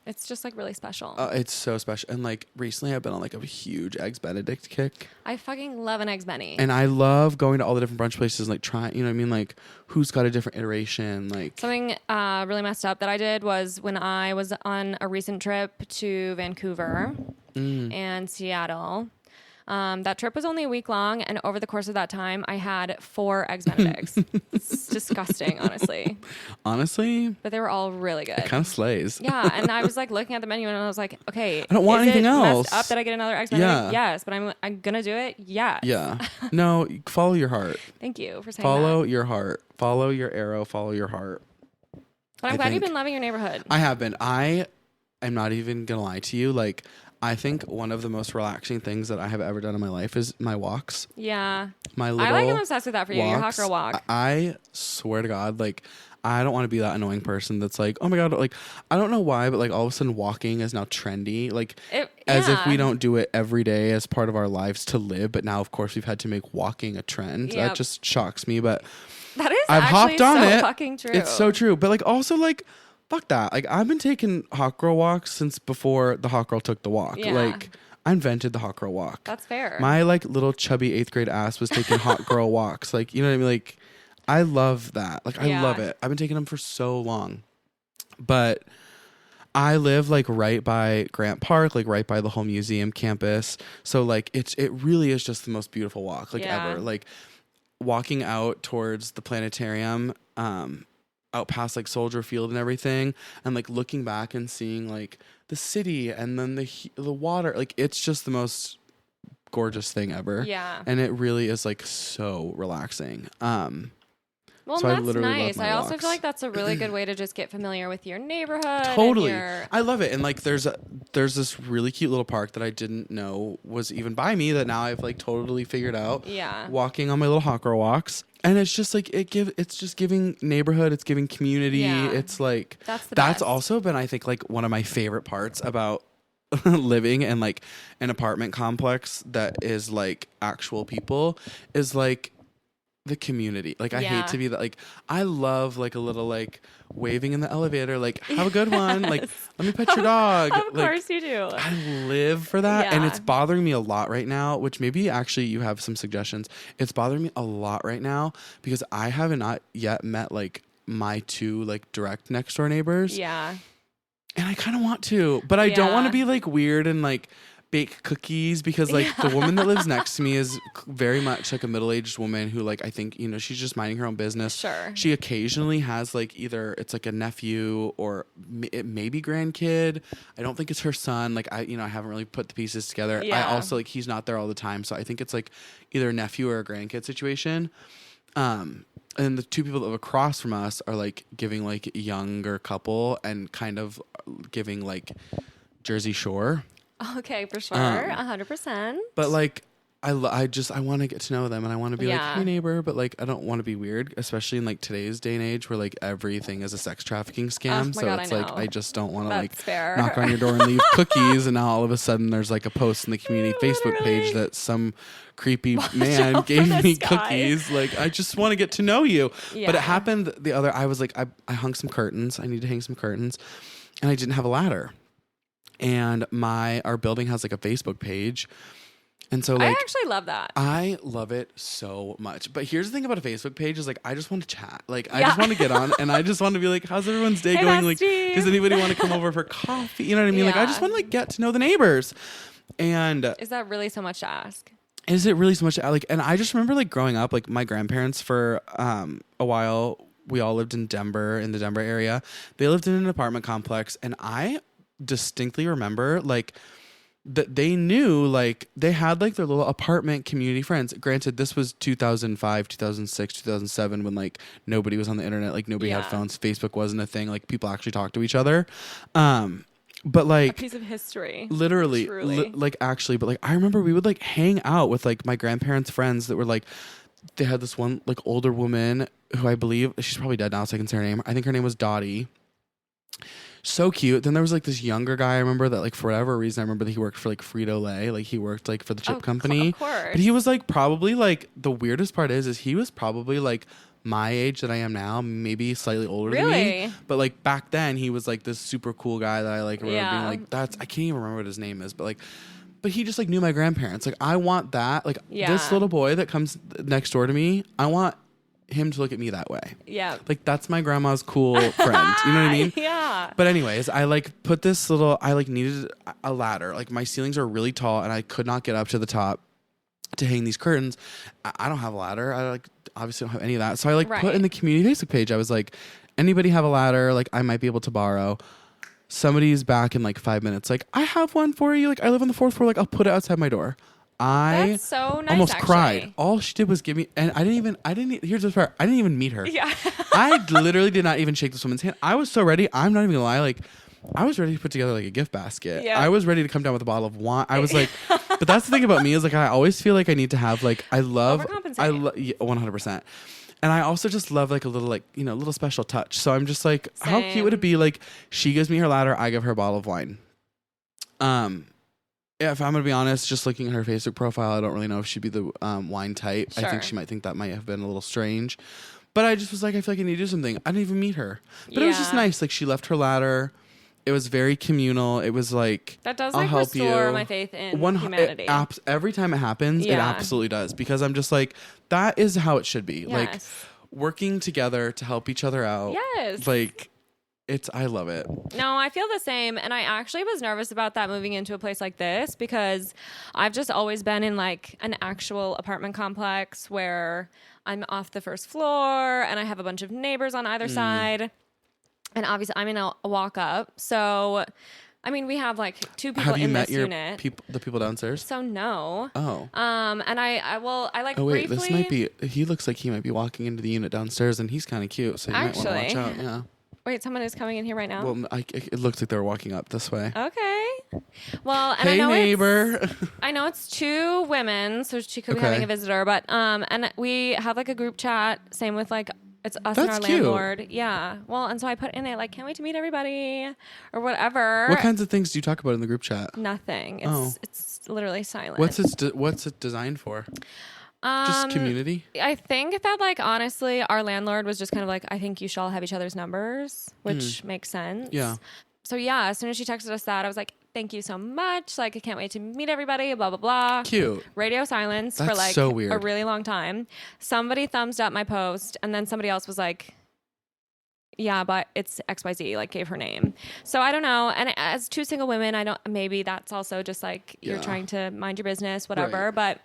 It's just like really special. It's so special. And like recently I've been on like a huge Eggs Benedict kick. I fucking love an Eggs Benny. And I love going to all the different brunch places, like trying, you know what I mean? Like who's got a different iteration. Like something really messed up that I did was when I was on a recent trip to Vancouver and Seattle. That trip was only a week long, and over the course of that time, I had 4 Eggs Benedicts. It's disgusting, honestly. Honestly? But they were all really good. It kind of slays. Yeah, and I was like looking at the menu, and I was like, okay, I don't want anything else. Messed up that I get another Eggs Benedict? Yes, but I'm gonna do it? Yes. Yeah. No, follow your heart. Thank you for saying Follow that. your heart. Follow your arrow. Follow your heart. But I'm glad you've been loving your neighborhood. I have been. I am not even gonna lie to you. Like, I think one of the most relaxing things that I have ever done in my life is my walks. Yeah. My little I like I'm obsessed with that for you. Your hot girl walk. I swear to God, like, I don't want to be that annoying person that's like, oh my God, like, I don't know why, but like all of a sudden walking is now trendy. Like, as if we don't do it every day as part of our lives to live. But now, of course, we've had to make walking a trend. Yep. That just shocks me. But that is I've hopped on it. Fucking true. It's so true. But like, also like, fuck that. Like, I've been taking hot girl walks since before the hot girl took the walk. Yeah. Like, I invented the hot girl walk. That's fair. My like little chubby 8th grade ass was taking hot girl walks. Like, you know what I mean? Like, I love that. Like, I love it. I've been taking them for so long. But I live like right by Grant Park, like right by the whole museum campus. So like it really is just the most beautiful walk like ever. Like walking out towards the planetarium, out past like Soldier Field and everything, and like looking back and seeing like the city and then the water, like it's just the most gorgeous thing ever. Yeah. And it really is like so relaxing. Well, so that's nice. I also feel like that's a really good way to just get familiar with your neighborhood. Totally. I love it. And like there's this really cute little park that I didn't know was even by me that now I've like totally figured out. Yeah. Walking on my little hot girl walks. And it's just like it's just giving neighborhood, it's giving community. Yeah. It's like that's also been, I think, like one of my favorite parts about living in like an apartment complex that is like actual people is like the community. Like I hate to be that, like I love like a little like waving in the elevator, like have a good one, like let me pet your dog. Of like, course you do. I live for that. And it's bothering me a lot right now, which maybe actually you have some suggestions. It's bothering me a lot right now because I have not yet met like my 2 like direct next door neighbors. Yeah. And I kind of want to, but I don't want to be like weird and like bake cookies because like the woman that lives next to me is very much like a middle-aged woman who like I think, you know, she's just minding her own business. Sure. She occasionally has like either it's like a nephew or it may be grandkid. I don't think it's her son. Like I haven't really put the pieces together. I also like he's not there all the time, so I think it's like either a nephew or a grandkid situation. And the 2 people that live across from us are like giving like a younger couple and kind of giving like Jersey Shore. Okay, for sure. 100%. But like I want to get to know them and I want to be like, hey neighbor, but like I don't want to be weird, especially in like today's day and age where like everything is a sex trafficking scam. So it's like I just don't want to like knock on your door and leave cookies and now all of a sudden there's like a post in the community Facebook page that some creepy man gave me cookies. Like I just want to get to know you. But it happened I was like I hung some curtains. I need to hang some curtains and I didn't have a ladder. And our building has like a Facebook page. And so like I actually love that. I love it so much. But here's the thing about a Facebook page is like I just want to chat. Like I just want to get on and I just want to be like, how's everyone's day going? Like does anybody want to come over for coffee? You know what I mean? Like I just want to like get to know the neighbors. And is that really so much to ask? Is it really so much like, and I just remember like growing up, like my grandparents for a while, we all lived in Denver, in the Denver area. They lived in an apartment complex and I distinctly remember like that they knew, like, they had like their little apartment community friends. Granted, this was 2005, 2006, 2007 when like nobody was on the internet, like nobody had phones, Facebook wasn't a thing, like people actually talked to each other. But like a piece of history, literally, like actually, but like I remember we would like hang out with like my grandparents' friends that were like, they had this one like older woman who I believe she's probably dead now, so I can say her name. I think her name was Dottie. So cute. Then there was like this younger guy I remember that like for whatever reason I remember that he worked for like Frito-Lay, like he worked like for the chip company. Of course. But he was like probably like the weirdest part is he was probably like my age that I am now, maybe slightly older than me. But like back then he was like this super cool guy that I like remember being like, I can't even remember what his name is, but he just like knew my grandparents. Like I want that. Like this little boy that comes next door to me, I want him to look at me that way. Yeah. Like that's my grandma's cool friend. You know what I mean? Yeah. But anyways, I like put this little, I like needed a ladder. Like my ceilings are really tall and I could not get up to the top to hang these curtains. I don't have a ladder. I like obviously don't have any of that. So I like put in the community Facebook page, I was like, anybody have a ladder? Like I might be able to borrow. Somebody's back in like 5 minutes. Like I have one for you. Like I live on the 4th floor. Like I'll put it outside my door. That's so nice, almost cried. All she did was give me, and here's the part. I didn't even meet her. Yeah. I literally did not even shake this woman's hand. I was so ready. I'm not even gonna lie. Like, I was ready to put together like a gift basket. Yeah. I was ready to come down with a bottle of wine. I was like, but that's the thing about me is like, I always feel like I need to have like, I love 100%. And I also just love like a little like, you know, little special touch. So I'm just like, how cute would it be? Like she gives me her ladder. I give her a bottle of wine. Yeah, if I'm going to be honest, just looking at her Facebook profile, I don't really know if she'd be the wine type. Sure. I think she might think that might have been a little strange. But I just was like, I feel like I need to do something. I didn't even meet her. But it was just nice. Like, she left her ladder. It was very communal. It was like, that does like restore my faith in humanity. Every time it happens, it absolutely does. Because I'm just like, that is how it should be. Yes. Like, working together to help each other out. Yes. Like... I love it. No, I feel the same. And I actually was nervous about that moving into a place like this because I've just always been in like an actual apartment complex where I'm off the first floor and I have a bunch of neighbors on either side. And obviously I'm in a walk up. So, I mean, we have like two people in this unit. The people downstairs? So no. Oh. And I like Oh wait, briefly... this might be, he looks like he might be walking into the unit downstairs and he's kind of cute. So you might want to watch out. Yeah. Wait, someone is coming in here right now? Well, it looks like they're walking up this way. Okay. Well, and hey, neighbor. I know it's two women, so she could be having a visitor, but and we have like a group chat. Same with like it's us and our landlord. Yeah. Well, and so I put in it like, can't wait to meet everybody or whatever. What kinds of things do you talk about in the group chat? Nothing. It's literally silent. What's it designed for? Just community? I think that, like, honestly, our landlord was just kind of like, I think you should all have each other's numbers, which makes sense. Yeah. So, yeah, as soon as she texted us that, I was like, thank you so much. Like, I can't wait to meet everybody, blah, blah, blah. Cute. Radio silence for, like, so weird. A really long time. Somebody thumbs up my post, and then somebody else was like, yeah, but it's XYZ, like, gave her name. So, I don't know. And as two single women, maybe that's also just, like, you're trying to mind your business, whatever. Right. But...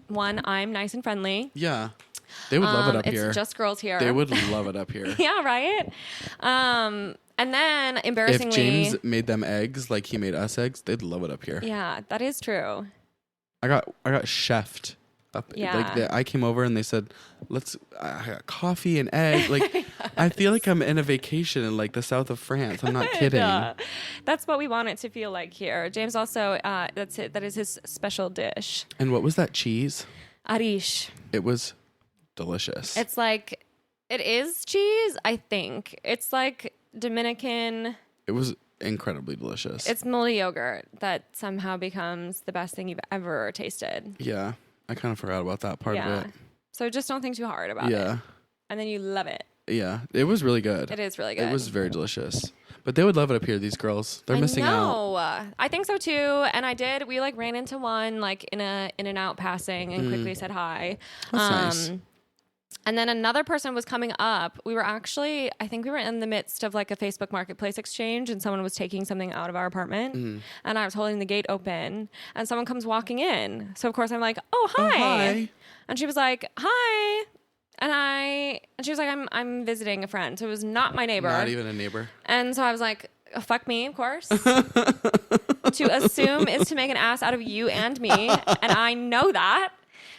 One, I'm nice and friendly. Yeah. They would love it up here. It's just girls here. They would love it up here. Yeah, right? And then, embarrassingly... If James made them eggs like he made us eggs, they'd love it up here. Yeah, that is true. I got chefed up. Yeah. Like I came over and they said, I got coffee and egg. Like, yes. I feel like I'm in a vacation in like the south of France. I'm not kidding. That's what we want it to feel like here. James also, that's it. That is his special dish. And what was that cheese? Arish. It was delicious. It's like, it is cheese, I think. It's like Dominican. It was incredibly delicious. It's moldy yogurt that somehow becomes the best thing you've ever tasted. Yeah. I kind of forgot about that part of it. So just don't think too hard about it. Yeah. And then you love it. Yeah. It was really good. It is really good. It was very delicious. But they would love it up here, these girls. They're missing out. I think so too. And we like ran into one like in and out passing and quickly said hi. That's nice. And then another person was coming up. I think we were in the midst of like a Facebook Marketplace exchange and someone was taking something out of our apartment and I was holding the gate open and someone comes walking in. So of course I'm like, oh, hi. Oh, hi. And she was like, hi. And she was like, I'm visiting a friend. So it was not my neighbor. Not even a neighbor. And so I was like, oh, fuck me, of course. to assume is to make an ass out of you and me. And I know that.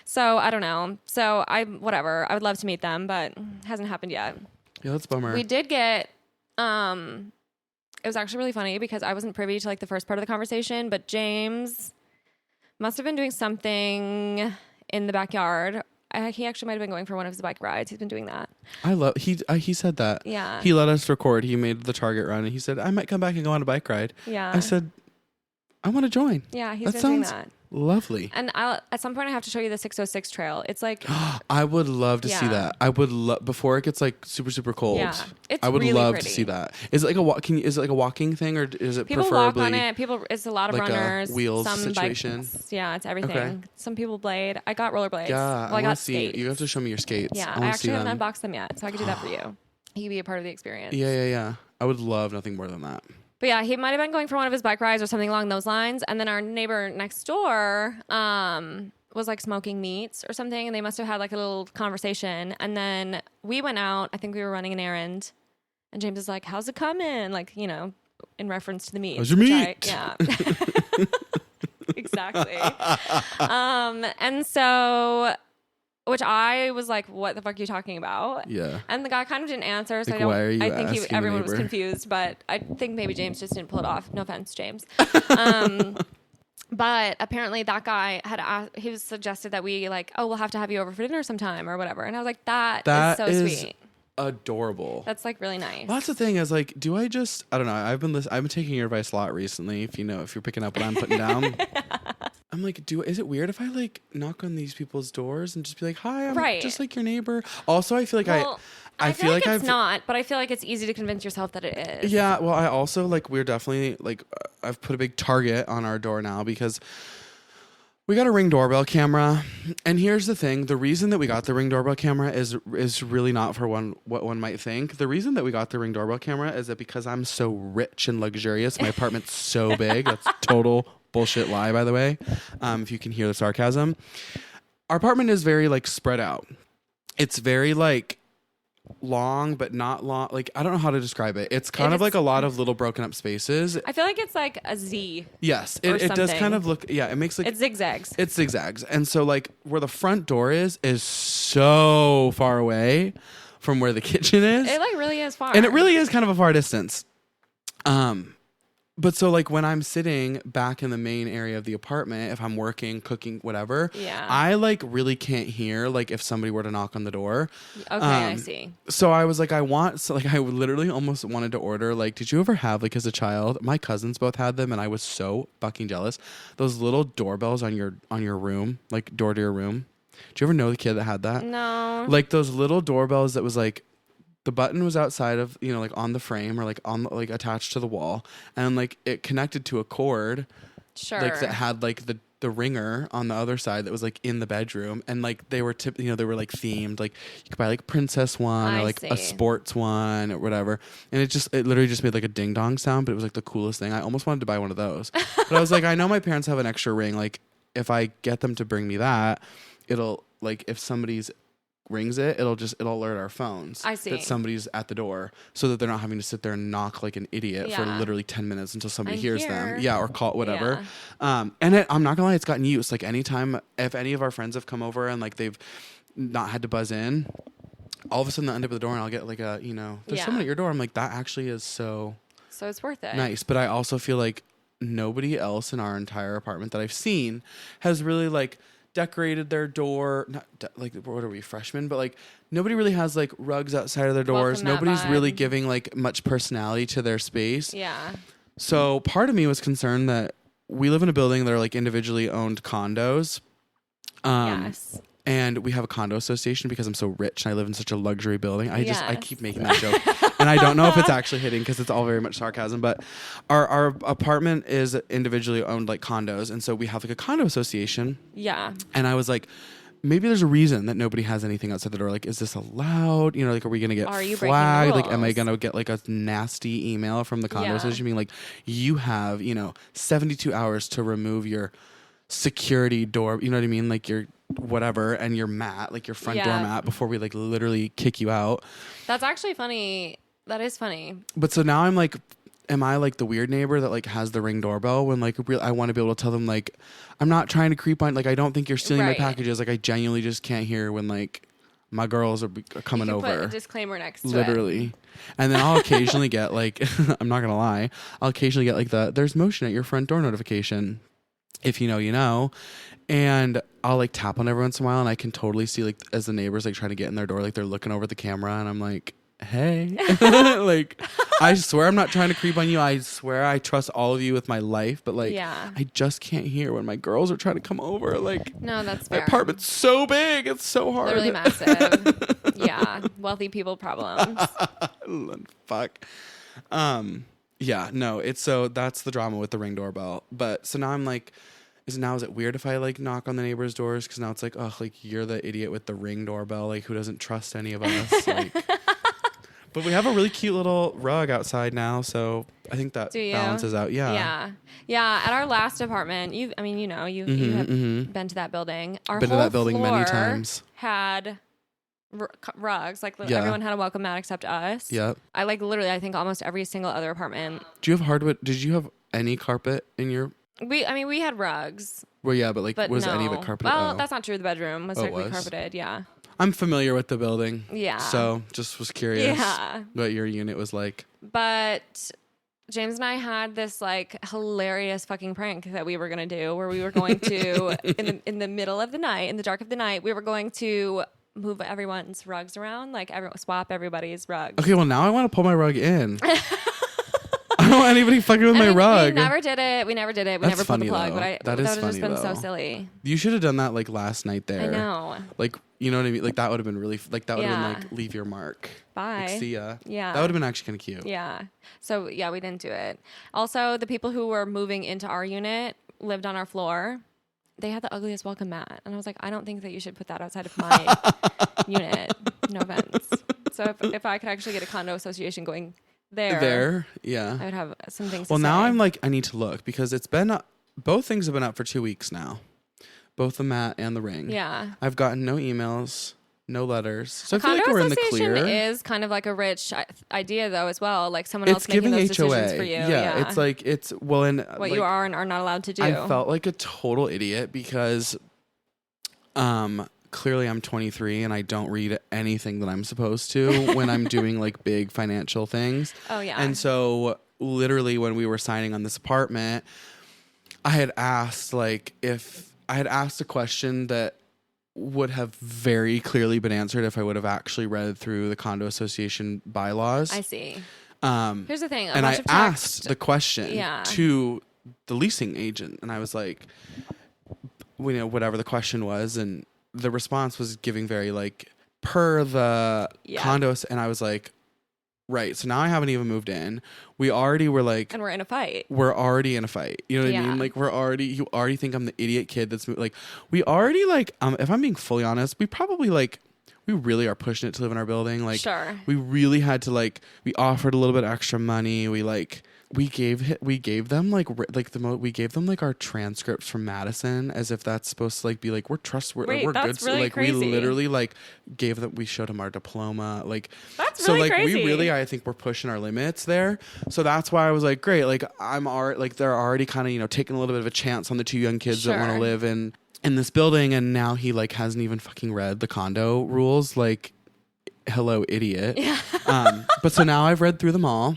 So I don't know. So whatever. I would love to meet them, but it hasn't happened yet. Yeah, that's a bummer. We did get, it was actually really funny because I wasn't privy to like the first part of the conversation, but James must have been doing something in the backyard. He actually might have been going for one of his bike rides. He's been doing that. He said that. Yeah. He let us record. He made the Target run and he said, I might come back and go on a bike ride. Yeah. I said, I want to join. Yeah, he's been doing that. Lovely. And at some point I have to show you the 606 trail. It's like I would love to see that. I would love before it gets like super super cold. Yeah, it's I would really love pretty. to see that. Is it like is it like a walking thing or is it people preferably walk on it? It's a lot of like runners. a wheels some situation? Bikes. Yeah, it's everything. Okay. Some people blade. I got rollerblades. Yeah, well, I got see. skates. You have to show me your skates. Yeah, I I actually haven't them. unboxed them yet, so I could do that for you. You could be a part of the experience. Yeah. I would love nothing more than that. But yeah, he might have been going for one of his bike rides or something along those lines. And then our neighbor next door was like smoking meats or something. And they must have had like a little conversation. And then we went out. I think we were running an errand. And James is like, how's it coming? Like, you know, in reference to the meat. How's your meat? Yeah. Exactly. And so... Which I was like, what the fuck are you talking about? Yeah. And the guy kind of didn't answer. So like, why are you I think asking everyone was neighbor? confused, but I think maybe James just didn't pull it off. No offense, James. But apparently that guy he was suggested that we like, oh, we'll have to have you over for dinner sometime or whatever. And I was like, that is so sweet. Adorable. That's like really nice. Well, that's the thing is like, I don't know. I've been taking your advice a lot recently. If you're picking up what I'm putting down. I'm like, is it weird if I like knock on these people's doors and just be like, hi, I'm just like your neighbor. Also, I feel like I feel like it's not, but I feel like it's easy to convince yourself that it is. Yeah. Well, I also like, we're definitely like, I've put a big target on our door now because we got a Ring doorbell camera. And here's the thing. The reason that we got the Ring doorbell camera is really not for what one might think. The reason that we got the Ring doorbell camera is that because I'm so rich and luxurious, my apartment's so big. That's total bullshit lie, by the way. If you can hear the sarcasm. Our apartment is very like spread out. It's very like long, but not long. Like, I don't know how to describe it. It's kind of like a lot of little broken up spaces. I feel like it's like a Z. Yes. It does kind of look, it makes like. It's zigzags. It's zigzags. And so like where the front door is so far away from where the kitchen is. It like really is far. And it really is kind of a far distance. But so like when I'm sitting back in the main area of the apartment, if I'm working, cooking, whatever, I like really can't hear like if somebody were to knock on the door. Okay, I see. So I was like, I literally almost wanted to order, like, did you ever have like as a child? My cousins both had them and I was so fucking jealous. Those little doorbells on your room, like door to your room. Do you ever know the kid that had that? No. Like those little doorbells that was like, the button was outside of, like on the frame or like on like attached to the wall, and like it connected to a cord, like that had like the ringer on the other side that was like in the bedroom, and like they were they were like themed, like you could buy like princess one or like a sports one or whatever, and it literally just made like a ding dong sound, but it was like the coolest thing. I almost wanted to buy one of those, but I was like, I know my parents have an extra ring, like if I get them to bring me that, it'll like if somebody's rings it'll alert our phones that somebody's at the door, so that they're not having to sit there and knock like an idiot for literally 10 minutes until somebody hears them. Yeah, or call whatever. And I'm not gonna lie, it's gotten used. Like anytime if any of our friends have come over and like they've not had to buzz in, all of a sudden they'll end up at the door and I'll get like a there's someone at your door. I'm like, that actually is so it's worth it. Nice. But I also feel like nobody else in our entire apartment that I've seen has really like decorated their door, like what are we, freshmen, but like nobody really has like rugs outside of their doors. Nobody's really giving like much personality to their space. Yeah. So part of me was concerned that we live in a building that are like individually owned condos. Yes. And we have a condo association because I'm so rich and I live in such a luxury building. I keep making that joke. And I don't know if it's actually hitting because it's all very much sarcasm. But our apartment is individually owned like condos. And so we have like a condo association. Yeah. And I was like, maybe there's a reason that nobody has anything outside the door. Like, is this allowed? Like, are we going to get flagged? Like, am I going to get like a nasty email from the condo association being like, you have, 72 hours to remove your security door, you know what I mean? Like your whatever, and your mat, like your front door mat, before we like literally kick you out. That's actually funny. That is funny. But so now I'm like, am I like the weird neighbor that like has the Ring doorbell when like I want to be able to tell them like, I'm not trying to creep on, like I don't think you're stealing my packages. Like I genuinely just can't hear when like my girls are coming over. Put a disclaimer next to it. Literally. And then I'll occasionally get like, I'm not going to lie, I'll occasionally get like there's motion at your front door notification. If you know, you know. And I'll like tap on every once in a while, and I can totally see like as the neighbors like trying to get in their door, like they're looking over the camera, and I'm like, hey. Like, I swear I'm not trying to creep on you. I swear I trust all of you with my life, but like, I just can't hear when my girls are trying to come over. Like, no, that's fair. My apartment's so big, it's so hard. Literally massive. Yeah, wealthy people problems. Fuck. Yeah, no, it's so that's the drama with the Ring doorbell. But so now I'm like, is it weird if I like knock on the neighbors' doors? Because now it's like, oh, like you're the idiot with the Ring doorbell, like who doesn't trust any of us. Like, but we have a really cute little rug outside now, so I think that balances out. Yeah. At our last apartment, you've been to that building. Our been whole to that building floor many times. Had rugs, like everyone had a welcome mat except us. Yep. I like literally, I think almost every single other apartment. Do you have hardwood? Did you have any carpet in your? We had rugs. Well, yeah, but was no. any of it carpeted? Well, that's not true. The bedroom was technically carpeted. Yeah. I'm familiar with the building. Yeah. So just was curious what your unit was like. But James and I had this like hilarious fucking prank that we were going to do where we were going to, in the middle of the night, in the dark of the night, we were going to move everyone's rugs around, like swap everybody's rugs. Okay, well now I want to pull my rug in. I don't want anybody fucking with my rug. We never did it. We never pulled the plug. Though. But that would have just been so silly. You should have done that like last night there. I know. Like, you know what I mean? Like that would have been really, like that would have been like, leave your mark. Bye. Like, see ya. Yeah. That would have been actually kind of cute. Yeah. So yeah, we didn't do it. Also, the people who were moving into our unit lived on our floor. They had the ugliest welcome mat. And I was like, I don't think that you should put that outside of my unit. No offense. So if I could actually get a condo association going there, yeah, I would have some things well, to now say. I'm like, I need to look because it's been, both things have been up for 2 weeks now. Both the mat and the ring. Yeah. I've gotten no emails, no letters. So I feel condo like we're in the clear. is kind of like a rich idea though as well. Like someone else making those decisions for you. Yeah, it's like, and what like, you are and are not allowed to do. I felt like a total idiot because clearly I'm 23 and I don't read anything that I'm supposed to when I'm doing like big financial things. Oh yeah. And so literally when we were signing on this apartment, I had asked a question that would have very clearly been answered if I would have actually read through the condo association bylaws. I see. Here's the thing. And I asked the question to the leasing agent, and I was like, whatever the question was, and the response was giving very like per the condos, and I was like, right. So now I haven't even moved in. We already were like, and we're in a fight. We're already in a fight. You know what I mean? Like you already think I'm the idiot kid that's like, we already like, if I'm being fully honest, we probably like, we really are pushing it to live in our building. Like, sure. We really had to like, we offered a little bit extra money. We gave them our transcripts from Madison as if that's supposed to like be like we're trustworthy. Wait, we're that's good. Really so like crazy. we literally like we showed them our diploma. Like that's so really like crazy. we really I think we're pushing our limits there. So that's why I was like, great. Like they're already kind of taking a little bit of a chance on the two young kids that want to live in this building, and now he like hasn't even fucking read the condo rules. Like, hello, idiot. Yeah. But so now I've read through them all,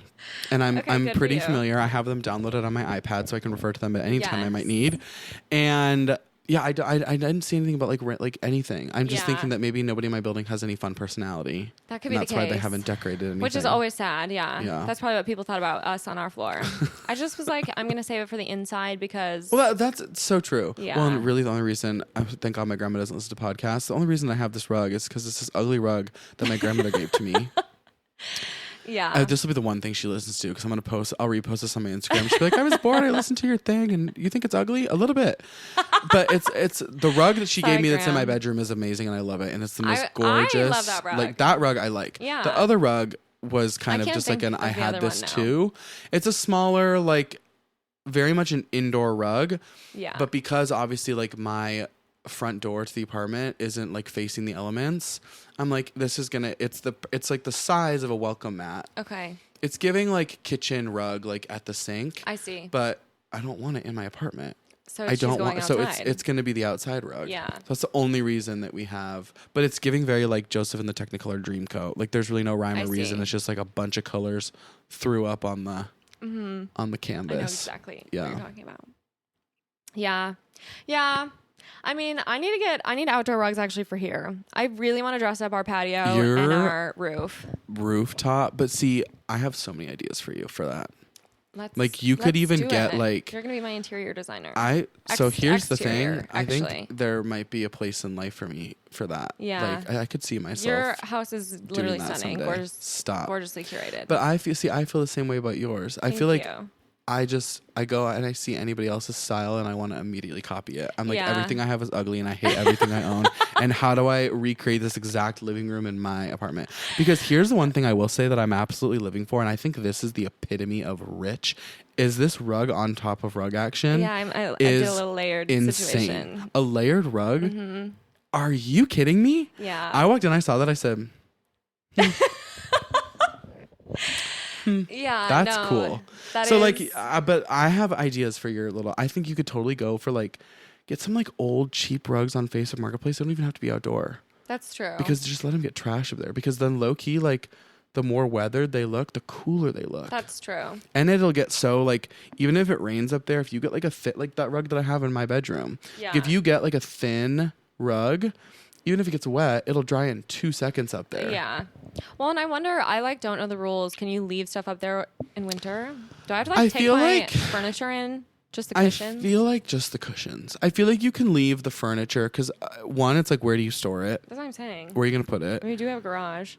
and I'm pretty for familiar. I have them downloaded on my iPad, so I can refer to them at any time I might need. And yeah, I didn't see anything about like anything. I'm just thinking that maybe nobody in my building has any fun personality. That could be the case. That's why they haven't decorated anything. Which is always sad. Yeah. That's probably what people thought about us on our floor. I just was like, I'm gonna save it for the inside because. Well, that's so true. Yeah. Well, and really the only reason thank God my grandma doesn't listen to podcasts. The only reason I have this rug is because it's this ugly rug that my grandmother gave to me. Yeah. This will be the one thing she listens to because I'll repost this on my Instagram. She'll be like, I was bored. I listened to your thing and you think it's ugly? A little bit. But it's the rug that she gave me that's in my bedroom is amazing and I love it. And it's the most gorgeous. I love that rug. Like that rug I like. Yeah. The other rug was kind of just like I had this too. It's a smaller, like very much an indoor rug. Yeah. But because obviously like my front door to the apartment isn't like facing the elements, I'm like, this is gonna it's like the size of a welcome mat. Okay. It's giving like kitchen rug like at the sink. I see. But I don't want it in my apartment. So I don't want. Outside. So it's going to be the outside rug. Yeah. So that's the only reason that we have. But it's giving very like Joseph and the Technicolor Dreamcoat. Like there's really no rhyme or reason. It's just like a bunch of colors threw up on the canvas. I know exactly what you're talking about. Yeah. Yeah. I mean, I need outdoor rugs actually for here. I really want to dress up our patio and our rooftop. But see, I have so many ideas for you for that. You could even get like, you're gonna be my interior designer. So here's the thing. Exterior, I think there might be a place in life for me for that. Yeah. Like I could see myself. Your house is literally stunning, gorgeously curated. But I feel the same way about yours. I feel like I go and I see anybody else's style and I want to immediately copy it. I'm like, everything I have is ugly and I hate everything I own. And how do I recreate this exact living room in my apartment? Because here's the one thing I will say that I'm absolutely living for, and I think this is the epitome of rich, is this rug on top of rug action. Yeah, I did a little layered situation. A layered rug? Mm-hmm. Are you kidding me? Yeah. I walked in, I saw that, I said, yeah, that's cool. But I have ideas for your little. I think you could totally go for like, get some like old cheap rugs on Facebook Marketplace. They don't even have to be outdoor. That's true. Because just let them get trash up there. Because then low key, like, the more weathered they look, the cooler they look. That's true. And it'll get so like, even if it rains up there, if you get like a fit like that rug that I have in my bedroom, if you get like a thin rug, even if it gets wet, it'll dry in 2 seconds up there. Yeah. Well, and I wonder, I don't know the rules. Can you leave stuff up there in winter? Do I have to take my furniture in? Just the cushions? I feel like just the cushions. I feel like you can leave the furniture because one, it's like, where do you store it? That's what I'm saying. Where are you going to put it? We do have a garage.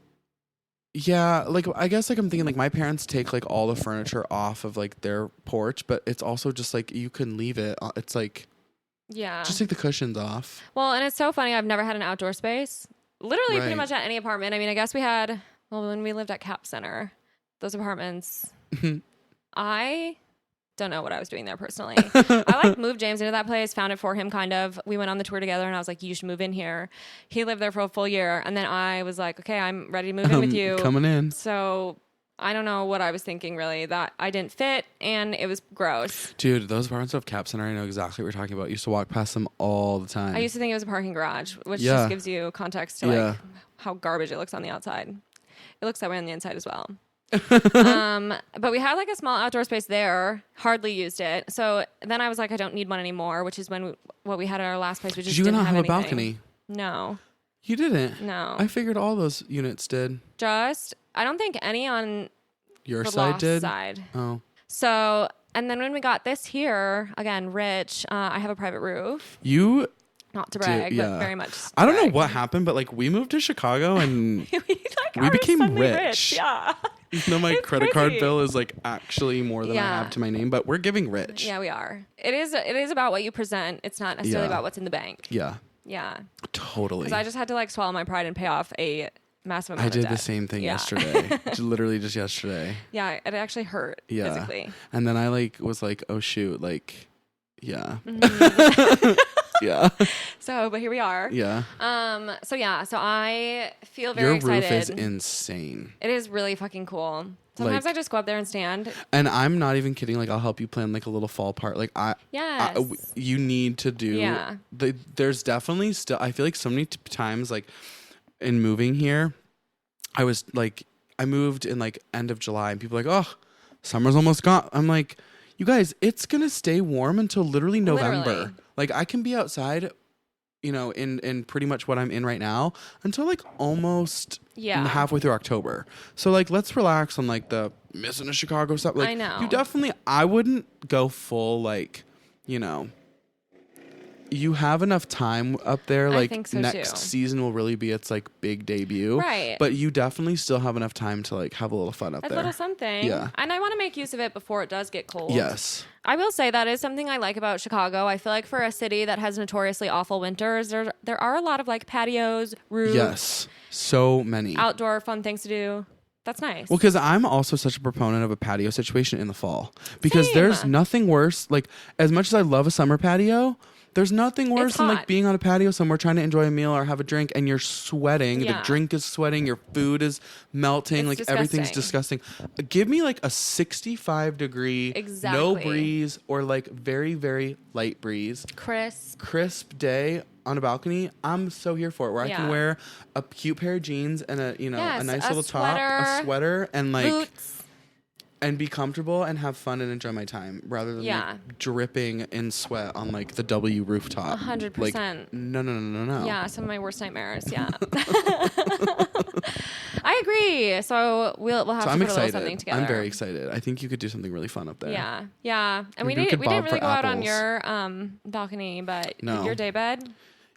Yeah, like I guess like I'm thinking like my parents take like all the furniture off of like their porch, but it's also just like you can leave it. It's like, yeah, just take the cushions off. Well, and it's so funny. I've never had an outdoor space. Literally, pretty much at any apartment. I mean, I guess we had. Well, when we lived at Cap Center, those apartments. I don't know what I was doing there personally. I moved James into that place, found it for him kind of. We went on the tour together and I was like, you should move in here. He lived there for a full year. And then I was like, okay, I'm ready to move in with you. Coming in. So I don't know what I was thinking really, that I didn't fit and it was gross. Dude, those apartments of Cap Center, I know exactly what you're talking about. I used to walk past them all the time. I used to think it was a parking garage, which just gives you context to how garbage it looks on the outside. It looks that way on the inside as well. But we had a small outdoor space there, hardly used it. So then I was like, I don't need one anymore, which is what we had at our last place. We just didn't have anything. a balcony? No. You didn't? No. I figured all those units did. I don't think any on your the side did? Side. Oh. So, and then when we got this here, again, rich, I have a private roof. Not to brag, but very much. I don't know what happened, but we moved to Chicago and we became rich. Yeah. Even though my credit card bill is actually more than I have to my name, but we're giving rich. Yeah, we are. It is about what you present. It's not necessarily about what's in the bank. Yeah. Yeah. Totally. Because I just had to swallow my pride and pay off a massive amount of debt. I did the same thing yesterday. Literally just yesterday. Yeah, it actually hurt physically. And then I was like, oh shoot, yeah. Mm-hmm. Yeah. So, but here we are. Yeah. So I feel very excited. Your roof is insane. It is really fucking cool. Sometimes I just go up there and stand. And I'm not even kidding. I'll help you plan a little fall part. Yes. You need to do. Yeah. There's definitely still. I feel like so many times, in moving here, I was I moved in end of July, and people are like, oh, summer's almost gone. I'm like, you guys, it's gonna stay warm until literally November. Literally. I can be outside, in pretty much what I'm in right now until almost halfway through October. So let's relax on the missing a Chicago stuff. I know. I wouldn't go full you have enough time up there. I think so next too. Season will really be its big debut. Right. But you definitely still have enough time to have a little fun up there. A little something. Yeah. And I want to make use of it before it does get cold. Yes. I will say that is something I like about Chicago. I feel like for a city that has notoriously awful winters, there are a lot of patios, roofs. Yes. So many. Outdoor fun things to do. That's nice. Well, because I'm also such a proponent of a patio situation in the fall. Because there's nothing worse. As much as I love a summer patio, There's nothing worse than like being on a patio somewhere trying to enjoy a meal or have a drink and you're sweating. Yeah. The drink is sweating. Your food is melting. It's like disgusting. Everything's disgusting. Give me like a 65-degree, no breeze or like very, very light breeze. Crisp day on a balcony. I'm so here for it where I can wear a cute pair of jeans and a nice little top, a sweater and like boots. And be comfortable and have fun and enjoy my time rather than like dripping in sweat on like the W rooftop. 100%. Like, no. Yeah, some of my worst nightmares. Yeah. I agree. So we'll have to put a little something together. I'm very excited. I think you could do something really fun up there. Yeah. And we didn't really go out on your balcony, but your daybed.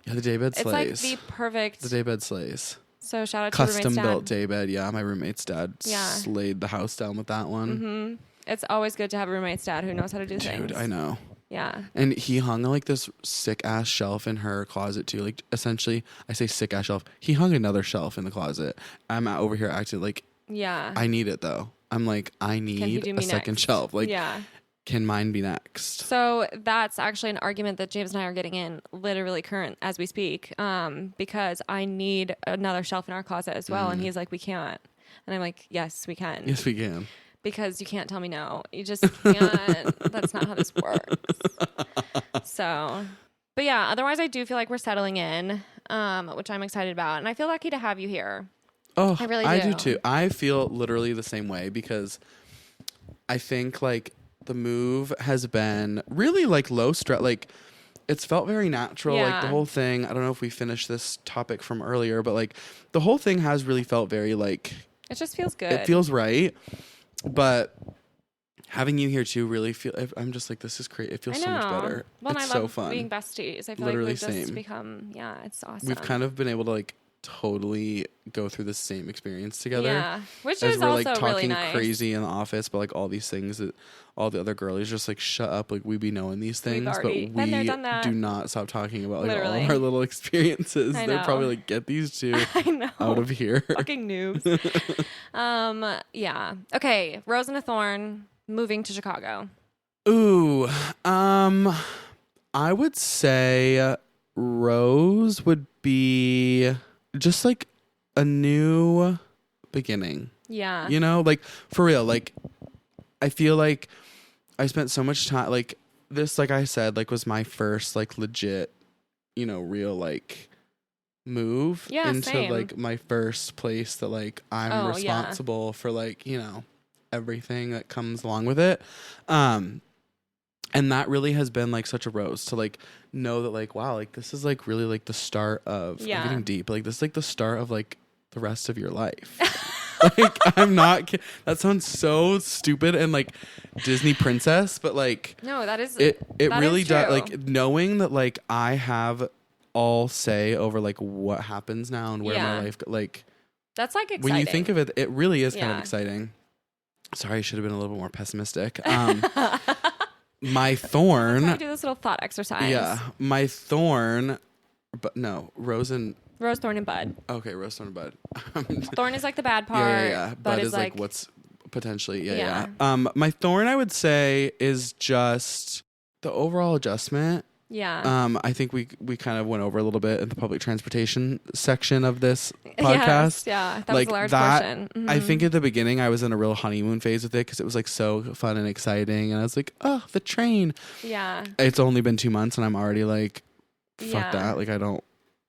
Yeah, the daybed slays. It's like the perfect. The daybed slays. So shout out to custom roommate's built daybed. Yeah, my roommate's dad slayed the house down with that one. Mm-hmm. It's always good to have a roommate's dad who knows how to do things. Dude, I know. Yeah. And he hung like this sick ass shelf in her closet too. Like essentially, I say sick ass shelf. He hung another shelf in the closet. I'm over here acting like I need it though. I'm like I need a second shelf. Like can mine be next? So that's actually an argument that James and I are getting in literally current as we speak, because I need another shelf in our closet as well. And he's like, we can't. And I'm like, yes, we can. Yes, we can. Because you can't tell me no. You just can't. That's not how this works. So, but yeah, otherwise I do feel like we're settling in, which I'm excited about. And I feel lucky to have you here. Oh, I really do. I do too. I feel literally the same way because I think like the move has been really like low stress. Like it's felt very natural. Like the whole thing, I don't know if we finished this topic from earlier, but like the whole thing has really felt very like, it just feels good. It feels right. But having you here too really I'm just like, this is great. It feels so much better. Well, it's I so love fun. Being besties. I feel literally like we've just become, it's awesome. We've kind of been able to like totally go through the same experience together. Yeah, which is also like talking really nice. Crazy in the office, but like all these things that all the other girlies just like shut up. Like we be knowing these things, but we do not stop talking about like all of our little experiences. They're probably like, get these two out of here. Fucking noobs. Yeah. Okay. Rose and a Thorn moving to Chicago. Ooh. I would say Rose would be just like a new beginning. Yeah. You know, like for real, like I feel like I spent so much time like this, like I said, like was my first like legit, you know, real like move into like my first place that like I'm responsible for like, you know, everything that comes along with it. And that really has been like such a rose to like know that like, wow, like this is like really like the start of I'm getting deep. Like this is like the start of like the rest of your life. Like I'm not kidding. That sounds so stupid and like Disney princess, but like no, that is it really does. Like knowing that like I have all say over like what happens now and where my life like that's like exciting. When you think of it, it really is kind of exciting. Sorry, I should have been a little bit more pessimistic. My thorn. I do this little thought exercise. Yeah, my thorn. But no, Rose, Thorn, and Bud. Okay, Rose, Thorn, and Bud. Thorn is like the bad part. Yeah. Bud is like what's potentially. Yeah. My thorn, I would say, is just the overall adjustment. Yeah. I think we kind of went over a little bit in the public transportation section of this podcast. Yes, yeah, that was a large portion. Mm-hmm. I think at the beginning I was in a real honeymoon phase with it because it was like so fun and exciting, and I was like, oh, the train. Yeah. It's only been 2 months, and I'm already like, fuck that. Like I don't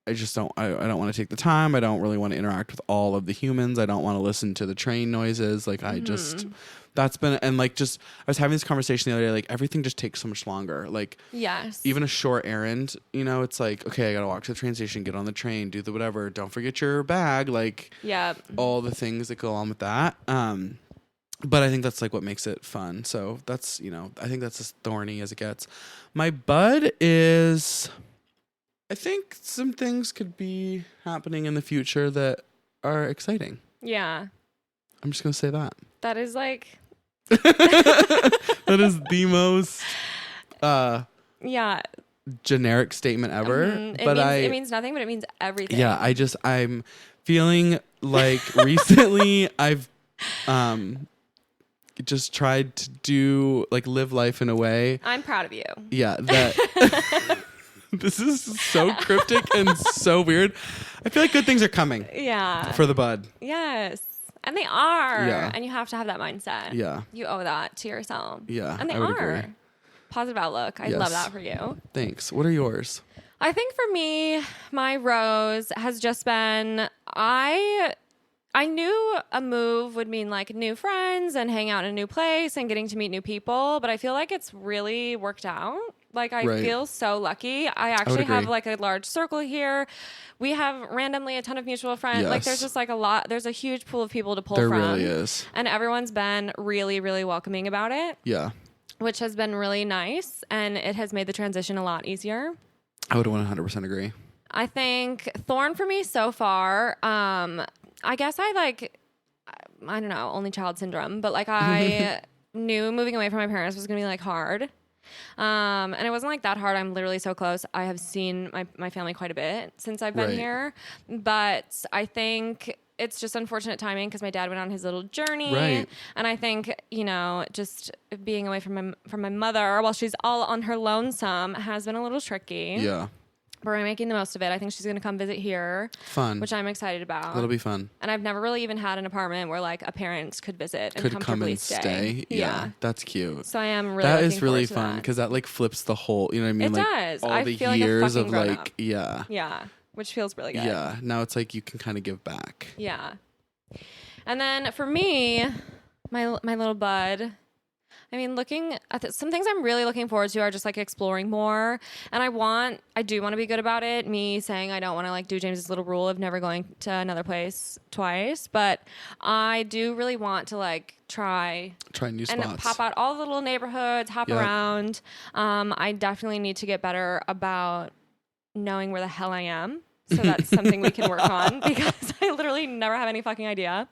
want to take the time. I don't really want to interact with all of the humans. I don't want to listen to the train noises. Like I just, that's been, and like just, I was having this conversation the other day, like everything just takes so much longer. Like even a short errand, you know, it's like, okay, I got to walk to the train station, get on the train, do the whatever. Don't forget your bag. Like all the things that go on with that. But I think that's like what makes it fun. So that's, you know, I think that's as thorny as it gets. My bud is, I think some things could be happening in the future that are exciting. Yeah. I'm just going to say that. That is like... that is the most generic statement ever. It means nothing, but it means everything. Yeah, I'm feeling like recently I've just tried to do like live life in a way. I'm proud of you. Yeah, that This is so cryptic and so weird. I feel like good things are coming. Yeah. For the bud. Yes. And they are. Yeah. And you have to have that mindset. Yeah. You owe that to yourself. Yeah. And they I would are. agree. Positive outlook. I Yes. love that for you. Thanks. What are yours? I think for me, my rose has just been I knew a move would mean like new friends and hang out in a new place and getting to meet new people, but I feel like it's really worked out. Like I Right. feel so lucky. I actually have agree. like a large circle here. We have randomly a ton of mutual friends. Like there's Yes. just like there's a huge pool of people to pull There from. really is. And everyone's been really, really welcoming about it, Yeah. which has been really nice. And it has made the transition a lot easier. I would 100% agree. I think thorn for me so far, I guess I don't know, only child syndrome, but like I knew moving away from my parents was going to be like hard. And it wasn't like that hard. I'm literally so close. I have seen my family quite a bit since I've been Right. here, but I think it's just unfortunate timing because my dad went on his little journey. Right. And I think, just being away from my mother while she's all on her lonesome has been a little tricky. Yeah. But we're making the most of it. I think she's going to come visit here, Fun. which I'm excited about. That'll be fun. And I've never really even had an apartment where like a parent could visit and Could come comfortably and stay. Yeah. That's cute. So I am really That looking is really forward to fun that. because that like flips the whole, you know what I mean? It like does. all I the feel like a years of fucking grown-up. like, yeah. Yeah, which feels really good. Yeah. Now it's like you can kind of give back. Yeah. And then for me, my little bud, I mean, looking at some things I'm really looking forward to are just like exploring more. And I do want to be good about it. Me saying I don't want to like do James's little rule of never going to another place twice, but I do really want to like try new and spots. pop out all the little neighborhoods, hop Yep. around. I definitely need to get better about knowing where the hell I am. So that's something we can work on because I literally never have any fucking idea.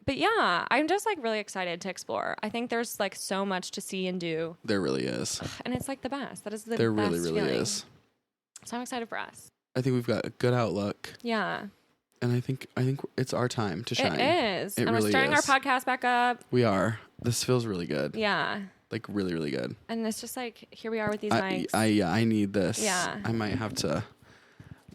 But yeah, I'm just like really excited to explore. I think there's like so much to see and do. There really is. And it's like the best. That is the There best really, really feeling. is. So I'm excited for us. I think we've got a good outlook. Yeah. And I think it's our time to shine. It is. It and really we're starting is. our podcast back up. We are. This feels really good. Yeah. Like really, really good. And it's just like, here we are with these mics. I need this. Yeah. I might have to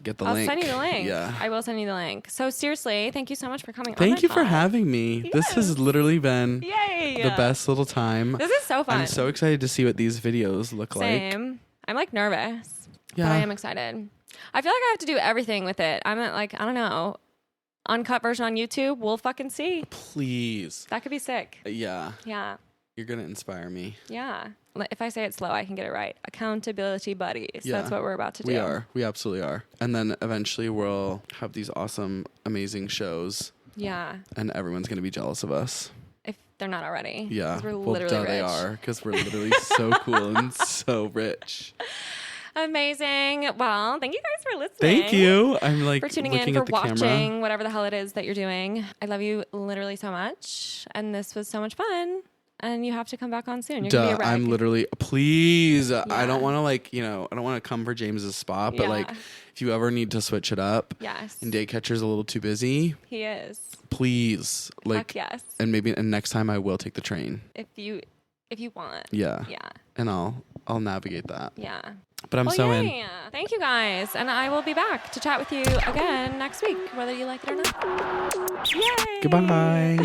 get the I'll link. send you the link. Yeah. I will send you the link. So seriously, thank you so much for coming on. Thank my you for pod. having me. This has Yes. literally been Yay. the best little time. This is so fun. I'm so excited to see what these videos look like. Same. I'm like nervous. Yeah. But I am excited. I feel like I have to do everything with it. I'm at like, I don't know, uncut version on YouTube. We'll fucking see. Please. That could be sick. Yeah. Yeah. You're going to inspire me. Yeah. If I say it slow, I can get it right. Accountability buddies. Yeah. That's what we're about to do. We are. We absolutely are. And then eventually we'll have these awesome, amazing shows. Yeah. And everyone's going to be jealous of us. If they're not already. Yeah. 'Cause we're Well, literally rich. they are because we're literally so cool and so rich. Amazing. Well, thank you guys for listening. Thank you. I'm like For tuning looking in, for at the watching, camera. whatever the hell it is that you're doing. I love you literally so much. And this was so much fun. And you have to come back on soon. You're gonna be a wreck. I'm literally, please. I don't want to I don't want to come for James's spot, but Yeah. like if you ever need to switch it up Yes. and Daycatcher's a little too busy, He is. please. Like, Heck yes. and next time I will take the train. If you want. Yeah. Yeah. And I'll navigate that. Yeah. But I'm Well, so in. yeah. Thank you guys. And I will be back to chat with you again next week, whether you like it or not. Yay. Goodbye.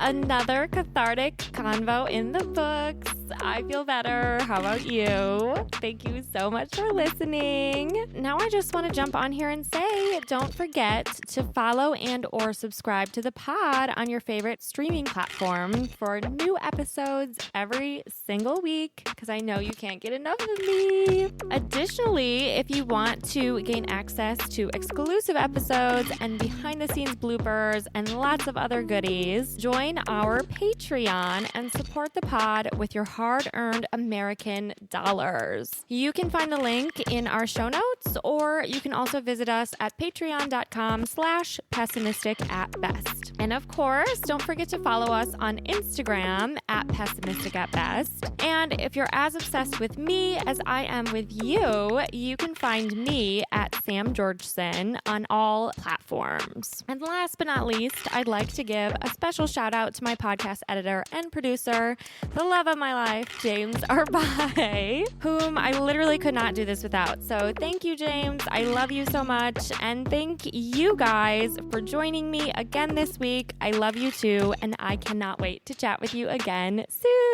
Another cathartic convo in the books. I feel better. How about you? Thank you so much for listening. Now I just want to jump on here and say, don't forget to follow and or subscribe to the pod on your favorite streaming platform for new episodes every single week, because I know you can't get enough of me. Additionally, if you want to gain access to exclusive episodes and behind the scenes bloopers and lots of other goodies, join our Patreon and support the pod with your hard-earned American dollars. You can find the link in our show notes, or you can also visit us at patreon.com/pessimistic@best. And of course, don't forget to follow us on Instagram at Pessimistic at Best. And if you're as obsessed with me as I am with you, you can find me at Sam Georgeson on all platforms. And last but not least, I'd like to give a special shout out to my podcast editor and producer, the love of my life, James Arbai, whom I literally could not do this without. So thank you, James. I love you so much. And thank you guys for joining me again this week. I love you too, and I cannot wait to chat with you again soon.